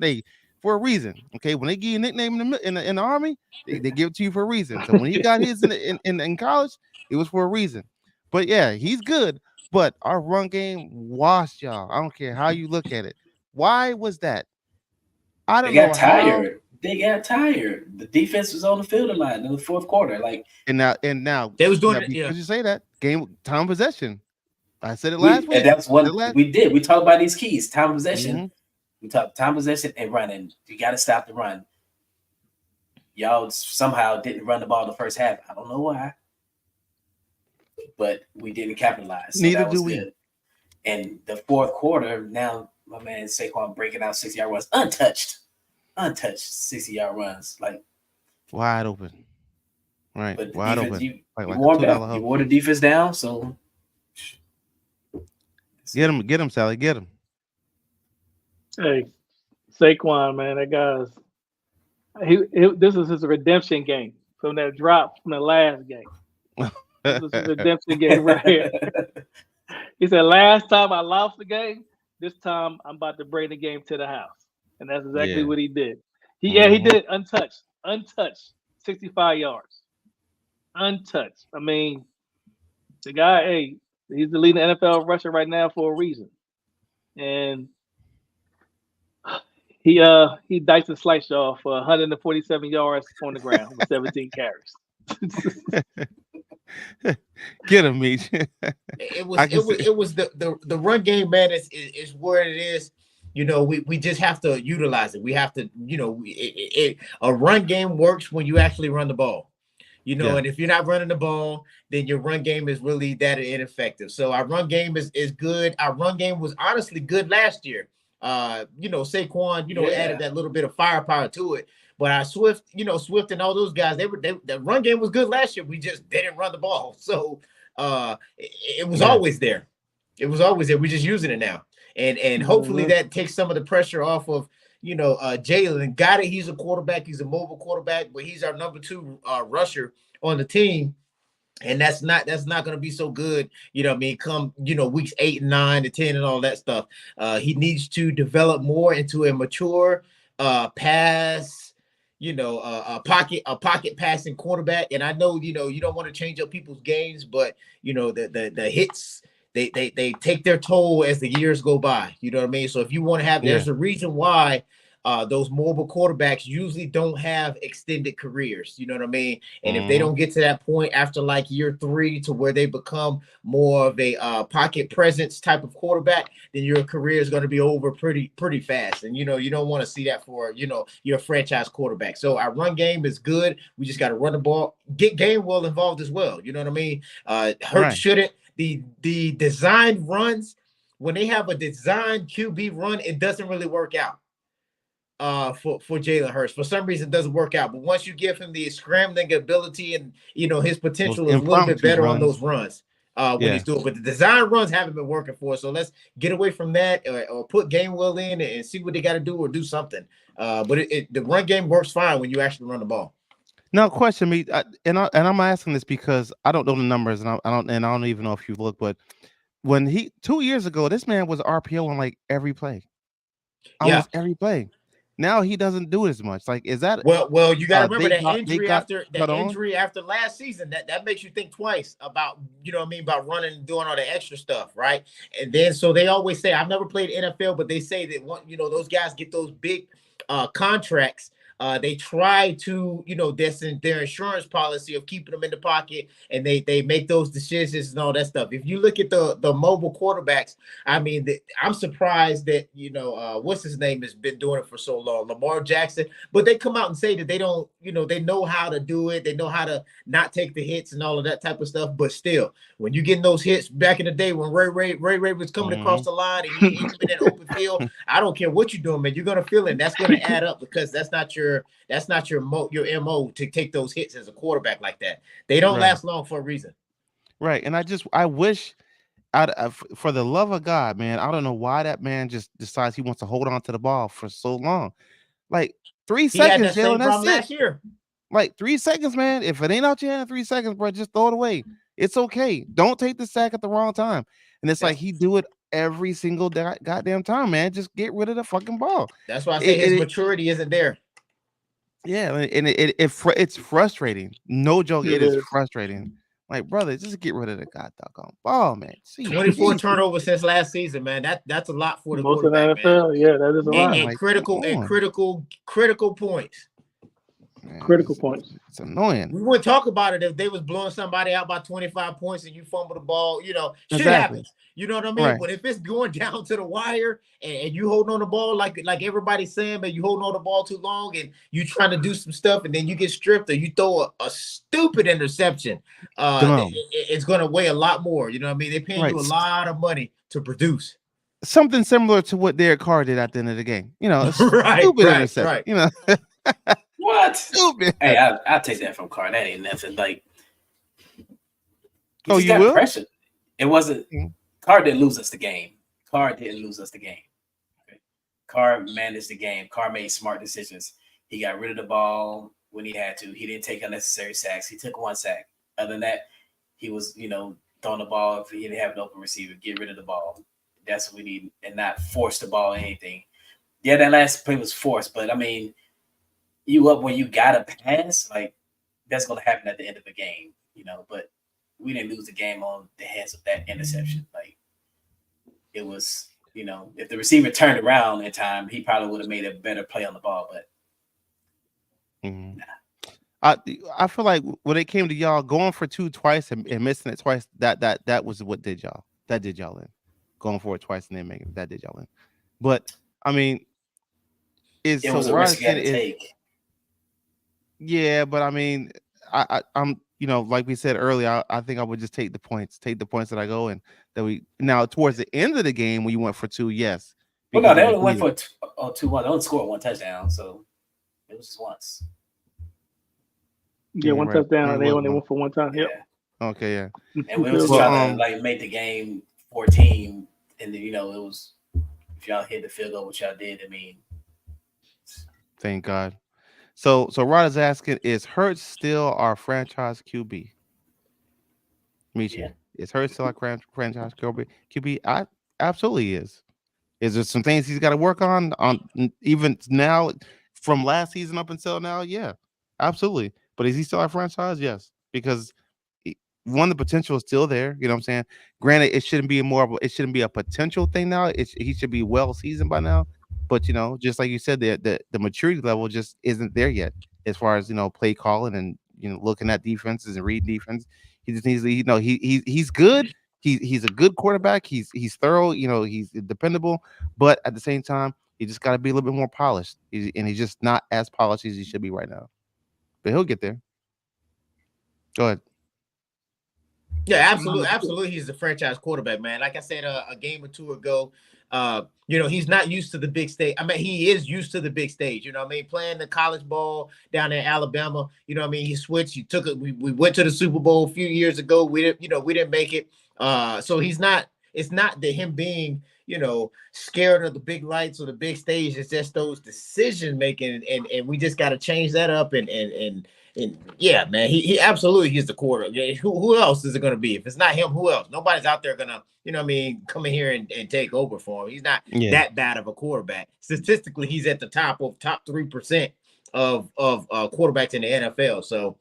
for a reason. Okay, when they give you a nickname in the Army, they give it to you for a reason. So when he got his in college, it was for a reason. But yeah, he's good. But our run game washed y'all. I don't care how you look at it. Why was that? I don't know. They got tired. The defense was on the field a lot in the fourth quarter. And now they was doing it. Because you say that time possession. I said it last week. And that's what we did. We talked about these keys: time possession. Mm-hmm. We talked time possession and running. You got to stop the run. Y'all somehow didn't run the ball the first half. I don't know why, but we didn't capitalize. So Neither do we. Good. And the fourth quarter, now my man Saquon breaking out 60-yard runs, untouched 60-yard runs, wide open. Right, but wide defense, open. You wore the defense down, so get him, Sally, get him. Hey, Saquon, man, that guy's this is his redemption game from that drop from the last game. This is his redemption game right here. He said, last time I lost the game, this time I'm about to bring the game to the house. And that's exactly what he did. He did it untouched, 65 yards. Untouched. I mean, the guy, he's the leading NFL rusher right now for a reason. And he diced a slice off for 147 yards on the ground with 17 carries. Get him, Meach. It was the run game, man. Is where it is. We just have to utilize it. We have to, a run game works when you actually run the ball. And if you're not running the ball, then your run game is really that ineffective. So our run game is good. Our run game was honestly good last year. Saquon, added that little bit of firepower to it. But our Swift and all those guys, the run game was good last year. We just didn't run the ball. So it was always there. It was always there. We're just using it now. And hopefully that takes some of the pressure off of, Jalen. Got it. He's a quarterback. He's a mobile quarterback, but he's our number 2 rusher on the team. And that's not going to be so good, you know what I mean, come, you know, weeks 8 and 9 and 10 and all that stuff. He needs to develop more into a mature pass, you know, a pocket passing quarterback. And I know, you know, you don't want to change up people's games, but you know, the hits, they take their toll as the years go by. You know what I mean? So if you want to have, there's a reason why those mobile quarterbacks usually don't have extended careers. You know what I mean? And if they don't get to that point after like year 3 to where they become more of a pocket presence type of quarterback, then your career is going to be over pretty fast. And, you know, you don't want to see that for, you know, your franchise quarterback. So our run game is good. We just got to run the ball, get Gainwell involved as well. You know what I mean? Hurts shouldn't. The designed runs, when they have a designed QB run, it doesn't really work out for Jalen Hurts. For some reason, it doesn't work out. But once you give him the scrambling ability and, you know, his potential is a little bit better on those runs when he's doing. But the design runs haven't been working for us. So let's get away from that or put Gainwell in and see what they got to do or do something. But the run game works fine when you actually run the ball. Now, question me, and I'm asking this because I don't know the numbers, and I don't even know if you've looked. But when 2 years ago, this man was RPO on like every play, almost every play. Now he doesn't do it as much. Like, is that well? You got to remember that injury after last season. That makes you think twice about, you know what I mean, about running and doing all the extra stuff, right? And then so they always say, I've never played NFL, but they say that, you know, those guys get those big contracts. They try to, you know, their insurance policy of keeping them in the pocket, and they make those decisions and all that stuff. If you look at the mobile quarterbacks, I mean, I'm surprised that, you know, what's his name has been doing it for so long, Lamar Jackson, but they come out and say that they don't, you know, they know how to do it. They know how to not take the hits and all of that type of stuff. But still, when you getting those hits back in the day when Ray was coming across the line and you hit him in that open field, I don't care what you're doing, man, you're going to feel it. And that's going to add up because that's not your MO to take those hits as a quarterback like that. They don't last long for a reason. Right. And I wish, for the love of God, man, I don't know why that man just decides he wants to hold on to the ball for so long. Like 3 seconds, Jalen, that's it. Last year. Like 3 seconds, man. If it ain't out your hand in 3 seconds, bro, just throw it away. It's okay. Don't take the sack at the wrong time. And it's like he do it every single goddamn time, man. Just get rid of the fucking ball. That's why I say his maturity isn't there. Yeah, and it's frustrating. No joke, it is frustrating. Like, brother, just get rid of the goddamn ball, man. 24 turnovers since last season, man. That's a lot for the most of the NFL. Man. Yeah, that is a lot. And critical points. Man, critical points. It's annoying. We wouldn't talk about it if they was blowing somebody out by 25 points and you fumble the ball. You know, shit happens. You know what I mean? Right. But if it's going down to the wire and you holding on the ball like everybody's saying, but you holding on the ball too long and you trying to do some stuff and then you get stripped or you throw a stupid interception, it's going to weigh a lot more. You know what I mean? They're paying you a lot of money to produce. Something similar to what Derek Carr did at the end of the game. You know, stupid interception. You know. What? Stupid. Hey, I'll take that from Carr. That ain't nothing. Like, you will? Pressure. It wasn't. Carr didn't lose us the game. Okay. Carr managed the game. Carr made smart decisions. He got rid of the ball when he had to. He didn't take unnecessary sacks. He took 1 sack. Other than that, he was, you know, throwing the ball. If he didn't have an open receiver, get rid of the ball. That's what we need, and not force the ball or anything. Yeah, that last play was forced, but I mean, you up when you gotta pass, like that's gonna happen at the end of the game, you know. But we didn't lose the game on the hands of that interception. Like it was, you know, if the receiver turned around in time, he probably would have made a better play on the ball. But nah. I feel like when it came to y'all going for 2 twice and missing it twice, that was what did y'all. That did y'all in. Going for it twice and then making it, that did y'all in. But I mean, it was a risk you had to take. Yeah, but I mean, I'm, you know, like we said earlier, I think I would just take the points that I go and that we now towards the end of the game when you went for 2, yes. Well, no, they only went for 2-1. They only scored 1 touchdown, so it was just once. Yeah, one touchdown. They only went for 1 time. Yep. Yeah. Okay, yeah. And we were just trying to like make the game 14, and then, you know, it was if y'all hit the field goal, what y'all did. I mean, thank God. So Rod is asking, is Hurts still our franchise QB? Me too. Is Hurts still like franchise QB? I absolutely is. Is there some things he's got to work on even now from last season up until now? Yeah, absolutely. But is he still our franchise? Yes, because one, the potential is still there. You know what I'm saying? Granted, it shouldn't be it shouldn't be a potential thing now. He should be well seasoned by now. But just like you said, the maturity level just isn't there yet as far as play calling and looking at defenses and reading defense. He just needs to, he's good. He's a good quarterback. He's thorough. He's dependable. But at the same time, he just got to be a little bit more polished. And he's just not as polished as he should be right now. But he'll get there. Go ahead. Yeah, absolutely, absolutely. He's the franchise quarterback, man. Like I said a game or two ago, he's not used to the big stage. I mean, he is used to the big stage. Playing the college ball down in Alabama. He switched. He took it. We went to the Super Bowl a few years ago. We didn't make it. So he's not. It's not that him being scared of the big lights or the big stage. It's just those decision making, and we just got to change that up and yeah, man, he absolutely he's the quarter. Yeah, who else is it going to be? If it's not him, who else? Nobody's out there gonna, come in here and take over for him. He's not that bad of a quarterback. Statistically, he's at the top 3% of quarterbacks in the NFL. So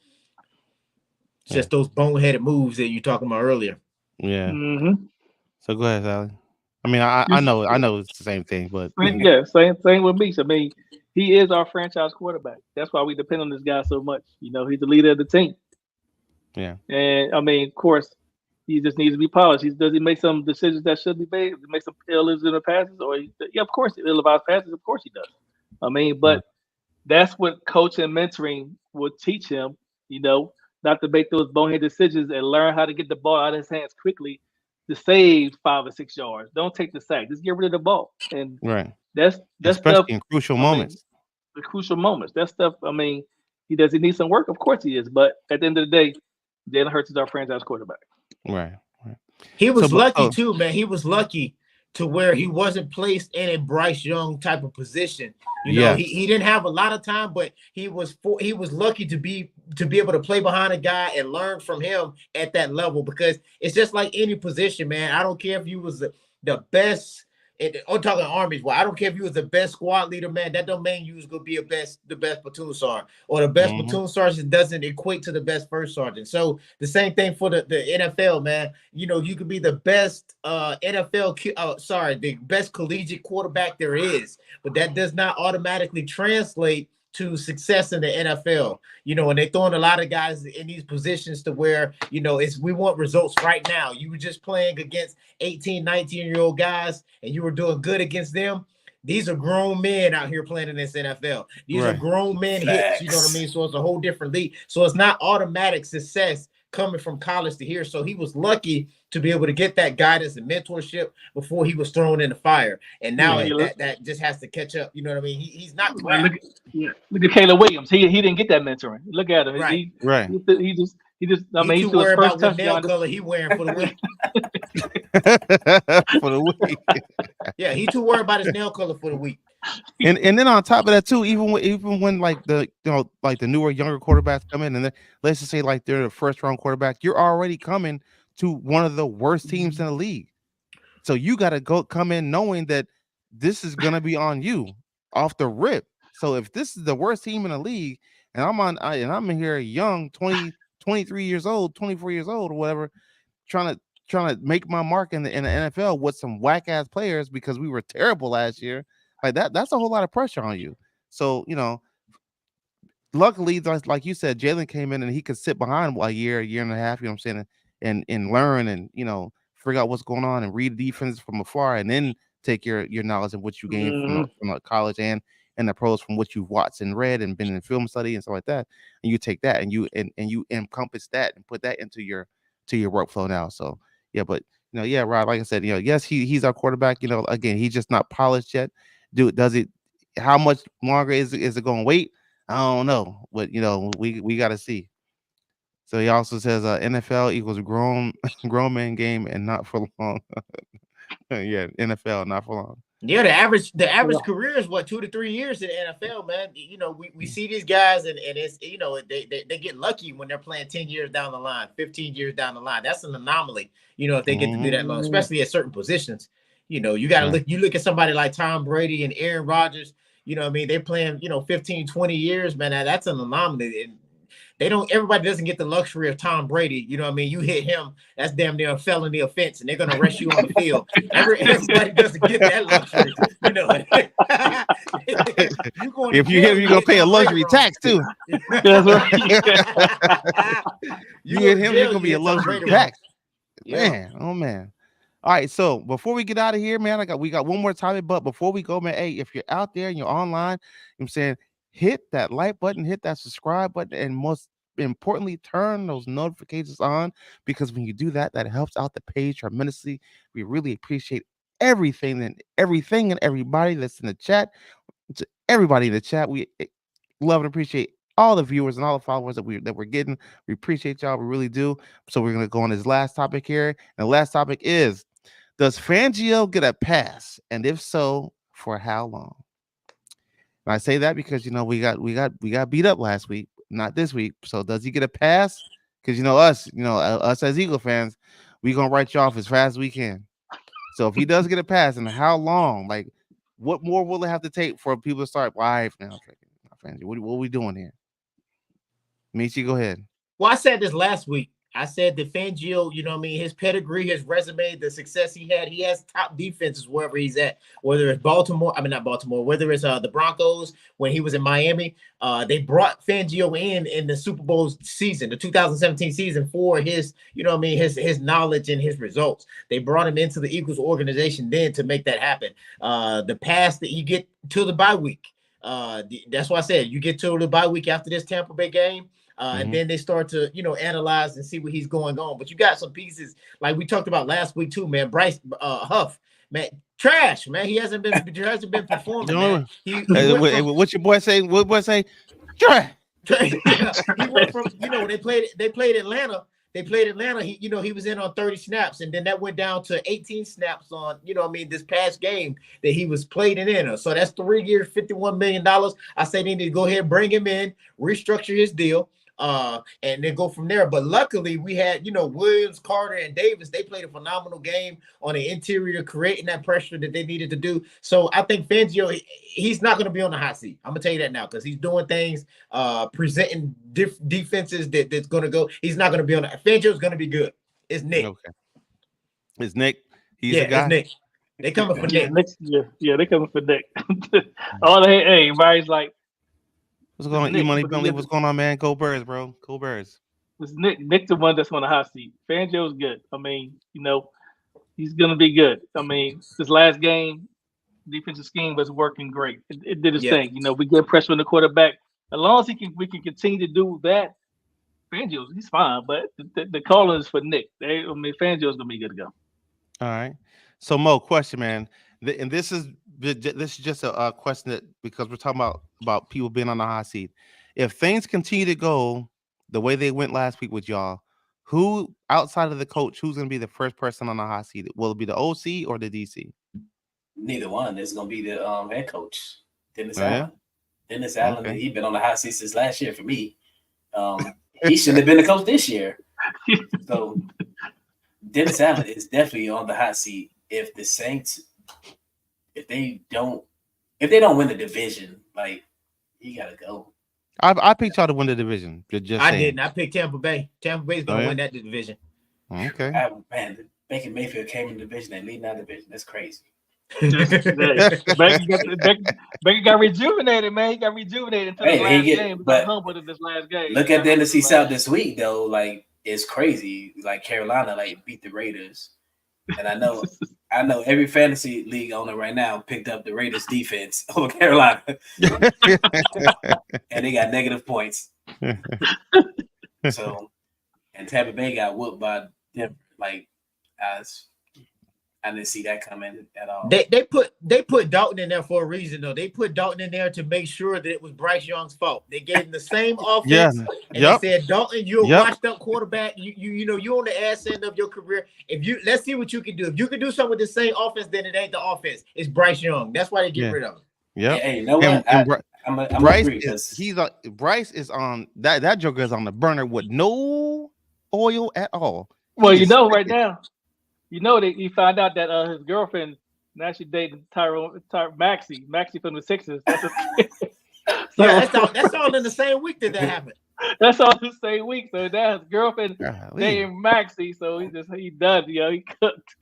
it's just those boneheaded moves that you talking about earlier. Yeah. Mm-hmm. So go ahead, Sally. I mean, I know it's the same thing, but yeah, same with me. So, I mean, he is our franchise quarterback. That's why we depend on this guy so much. He's the leader of the team. Yeah. And I mean, of course, he just needs to be polished. Does he make some decisions that should be made? Does he make some ill-advised passes? Of course, ill-advised passes. Of course, he does. I mean, but that's what coach and mentoring will teach him. Not to make those bonehead decisions and learn how to get the ball out of his hands quickly to save 5 or 6 yards. Don't take the sack. Just get rid of the ball. And that's especially stuff in crucial moments. The crucial moments. That stuff. I mean, he need some work. Of course he is. But at the end of the day, Jalen Hurts is our franchise quarterback. Right. He was lucky too, man. He was lucky to where he wasn't placed in a Bryce Young type of position. He didn't have a lot of time, but he was lucky to be able to play behind a guy and learn from him at that level, because it's just like any position, man. I don't care if you was the best. I'm talking armies. Well, I don't care if you was the best squad leader, man. That don't mean you was gonna be the best platoon sergeant, or the best platoon sergeant doesn't equate to the best first sergeant. So the same thing for the NFL, man. You could be the best the best collegiate quarterback there is, but that does not automatically translate to success in the NFL. And they throwing a lot of guys in these positions to where, we want results right now. You were just playing against 18, 19-year-old guys and you were doing good against them. These are grown men out here playing in this NFL. These are grown men hits, you know what I mean? So it's a whole different league. So it's not automatic success coming from college to here. So he was lucky to be able to get that guidance and mentorship before he was thrown in the fire. And now that just has to catch up. You know what I mean? He's not. Look at Caleb Williams. He didn't get that mentoring. Look at him. Right. He just. I mean, he's too worried about what nail color he wearing for the week. For the week. Yeah, he too worried about his nail color for the week. And then on top of that too, even when like the newer younger quarterbacks come in, and let's just say like they're the first round quarterback, you're already coming to one of the worst teams in the league. So you got to come in knowing that this is gonna be on you off the rip. So if this is the worst team in the league, and I'm in here young, 23 years old, 24 years old, or whatever, trying to make my mark in the NFL with some whack ass players because we were terrible last year. Like that's a whole lot of pressure on you. So, luckily, like you said, Jalen came in and he could sit behind a year and a half, you know what I'm saying, and learn and, figure out what's going on and read the defense from afar, and then take your knowledge of what you gained from college and the pros, from what you've watched and read and been in film study and stuff like that. And you take that and you encompass that and put that into your workflow now. So but Rod, like I said, yes, he's our quarterback. Again, he's just not polished yet. Does it? How much longer is it going to wait? I don't know, but we got to see. So he also says NFL equals grown man game and not for long. Yeah, NFL not for long. Yeah, the average career is what 2 to 3 years in the NFL, man. You know, we see these guys and it's they get lucky when they're playing 10 years down the line, 15 years down the line. That's an anomaly, if they get to do that long, especially at certain positions. You got to look at somebody like Tom Brady and Aaron Rodgers, what I mean? They're playing, 15, 20 years, man. That's an anomaly. And everybody doesn't get the luxury of Tom Brady. You know what I mean? You hit him, that's damn near a felony offense, and they're gonna arrest you on the field. Everybody doesn't get that luxury. If you hit him, you're gonna pay a luxury tax too. That's right. You hit him, you're gonna be a luxury tax. Man, oh man. All right, so before we get out of here, man, we got one more topic, but before we go, man, hey, if you're out there and you're online, I'm saying hit that like button, hit that subscribe button, and most importantly, turn those notifications on, because when you do that, that helps out the page tremendously. We really appreciate everything and everybody that's in the chat. To everybody in the chat, we love and appreciate all the viewers and all the followers that we're getting. We appreciate y'all. We really do. So we're gonna go on this last topic here, and the last topic is: does Fangio get a pass, and if so, for how long? And I say that because we got beat up last week, not this week. So does he get a pass? Because us as Eagle fans, we gonna write you off as fast as we can. So if he does get a pass, and how long? Like, what more will it have to take for people to start? Why now? What are we doing here? Michi, go ahead. Well, I said this last week. I said that Fangio, his pedigree, his resume, the success he has top defenses wherever he's at, whether it's not Baltimore, whether it's the Broncos when he was in Miami. They brought Fangio in the Super Bowl season, the 2017 season, for his, his knowledge and his results. They brought him into the Eagles organization then to make that happen. The pass that you get to the bye week. That's why I said you get to the bye week after this Tampa Bay game. And then they start to, analyze and see what he's going on. But you got some pieces like we talked about last week too, man. Bryce Huff, man, trash, man. He hasn't been performing. Man. What's your boy say? What boy say? Trash. He went from when they played Atlanta. He was in on 30 snaps, and then that went down to 18 snaps on, this past game that he was played in. So that's 3 years, $51 million. I say they need to go ahead and bring him in, restructure his deal, and then go from there. But luckily we had, Williams, Carter, and Davis. They played a phenomenal game on the interior, creating that pressure that they needed to do. So I think Fangio, he's not going to be on the hot seat. I'm gonna tell you that now, because he's doing things, presenting defenses that's going to go. He's not going to be on the. Fangio's going to be good. It's Nick. Okay. It's Nick. He's the guy. It's Nick. They coming for Nick. They coming for Nick. Everybody's like, what's going on? E-Money Bentley, what's going on, man? Go Birds, bro. Go Birds. It's Nick the one that's on the hot seat. Fangio's good. I mean, he's gonna be good. I mean, this last game, defensive scheme was working great. It did its thing. We get pressure on the quarterback. As long as we can continue to do that, Fangio's he's fine. But the calling is for Nick. Fangio's gonna be good to go. All right. So Mo, question, man, and this is just a question that, because we're talking about people being on the hot seat. If things continue to go the way they went last week with y'all, who outside of the coach, who's going to be the first person on the hot seat? Will it be the OC or the DC? Neither one. It's going to be the head coach, Dennis Allen. Dennis Allen, okay. He's been on the hot seat since last year for me. He shouldn't have been the coach this year. So Dennis Allen is definitely on the hot seat. If the Saints, if they don't win the division, he got to go. I picked y'all to win the division. I didn't. I picked Tampa Bay. Tampa Bay's going to win that division. Okay. Man, Baker Mayfield came in the division and leading that division. That's crazy. Baker got rejuvenated, man. He got rejuvenated until the last game. But humbled in this last game. Look at the NFC South this week, though. It's crazy. Carolina, beat the Raiders. And I know every fantasy league owner right now picked up the Raiders defense over Carolina. And they got negative points. So, and Tampa Bay got whooped by Denver. I didn't see that coming at all. They put Dalton in there for a reason though. They put Dalton in there to make sure that it was Bryce Young's fault. They gave him the same offense, and they said, Dalton, you're a washed up quarterback. You know you're on the ass end of your career. Let's see what you can do. If you can do something with the same offense, then it ain't the offense. It's Bryce Young. That's why they get rid of him. Yeah. Hey, you know what? I'm Bryce agree, Bryce is on that Joker is on the burner with no oil at all. Well, you know, right now, you know that you found out that his girlfriend now she's dating Maxie from the Sixers. That's that's all in the same week that happened. That's all in the same week. So now his girlfriend dating Maxie, so he done. You know, he cooked.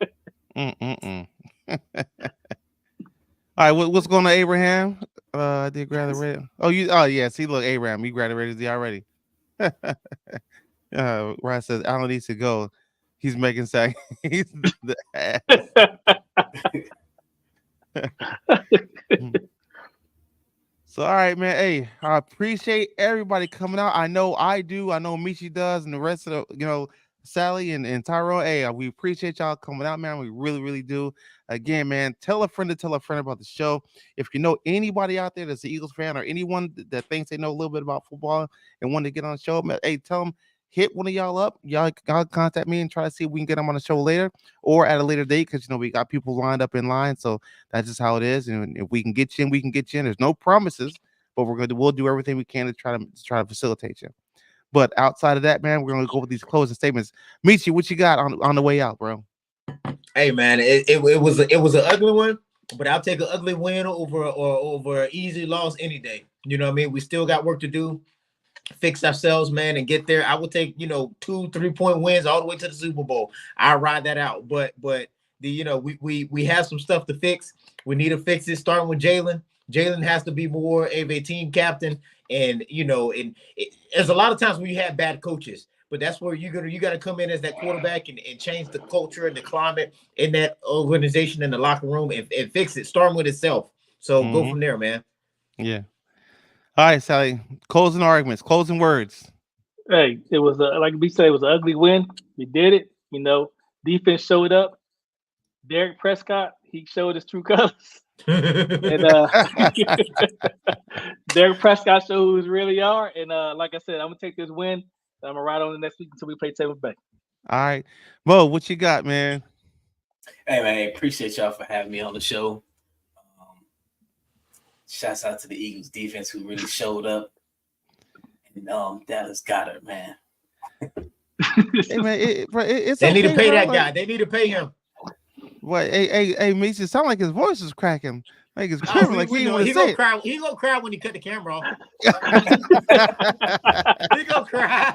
All right, what's going on, Abraham? I did graduate. Oh, yeah. See, look, Abraham, you graduated already. Ryan says Alan needs to go. He's making sack. He's the ass. So, all right, man. Hey, I appreciate everybody coming out. I know I do. I know Michi does, and the rest of the, Sally and Tyrone. Hey, we appreciate y'all coming out, man. We really, really do. Again, man, tell a friend about the show. If you know anybody out there that's an Eagles fan or anyone that thinks they know a little bit about football and want to get on the show, man, hey, tell them, hit one of y'all up. Y'all contact me and try to see if we can get them on the show later or at a later date because, we got people lined up in line. So that's just how it is. And if we can get you in, we can get you in. There's no promises, but we'll do everything we can to try to facilitate you. But outside of that, man, we're going to go with these closing statements. Michi, what you got on the way out, bro? Hey, man, it was an ugly one, but I'll take an ugly win over an easy loss any day. You know what I mean? We still got work to do. Fix ourselves, man, and get there. I would take 2-3 point wins all the way to the Super Bowl. I'll ride that out. But we have some stuff to fix. We need to fix it, starting with Jalen. Jalen has to be more of a team captain, and there's a lot of times when you have bad coaches, but that's where you got to come in as that quarterback and change the culture and the climate in that organization in the locker room and fix it, starting with itself. So go from there, man. Yeah. All right, Sally. Closing arguments, closing words. Hey, it was like we said, it was an ugly win. We did it. Defense showed up. Derek Prescott, he showed his true colors. And Derek Prescott showed who we really are. And like I said, I'm gonna take this win. I'm gonna ride on the next week until we play Tampa Bay. All right, Mo, what you got, man? Hey, man, appreciate y'all for having me on the show. Shouts out to the Eagles defense who really showed up. And Dallas Goedert, man. Hey, man, it's they need to pay that guy. They need to pay him. What? Hey, Mitch, it sounds like his voice is cracking. Like it's quivering. Like he gonna cry. He gonna cry when he cut the camera off. He gonna cry.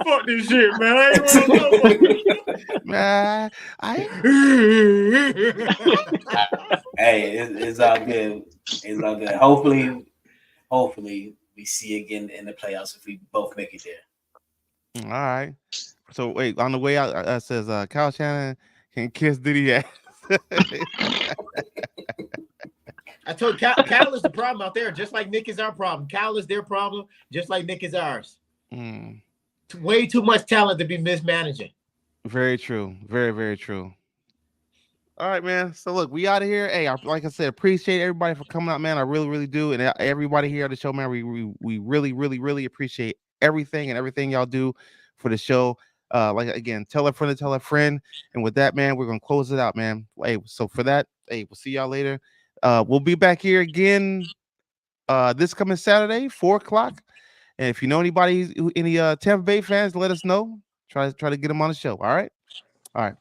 Fuck this shit, man. I ain't man, Hey, it's all good. It's all good. Hopefully, we see again in the playoffs if we both make it there. All right. So wait, on the way out, it says Kyle Shannon can kiss Diddy ass. I told Cal is the problem out there, just like Nick is our problem. Cal is their problem, just like Nick is ours. Way too much talent to be mismanaging. Very true. Very, very true. All right, man. So look, we out of here. Hey, like I said, appreciate everybody for coming out, man. I really, really do. And everybody here at the show, man, we really, really, really appreciate everything and everything y'all do for the show. Like again, tell a friend. And with that, man, we're gonna close it out, man. Hey, so for that, hey, we'll see y'all later. We'll be back here again this coming Saturday, 4:00. And if you know anybody, any Tampa Bay fans, let us know. Try to get them on the show. All right.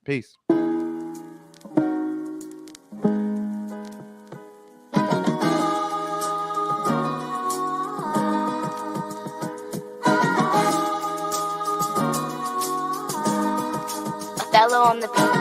Peace. Othello on the beat.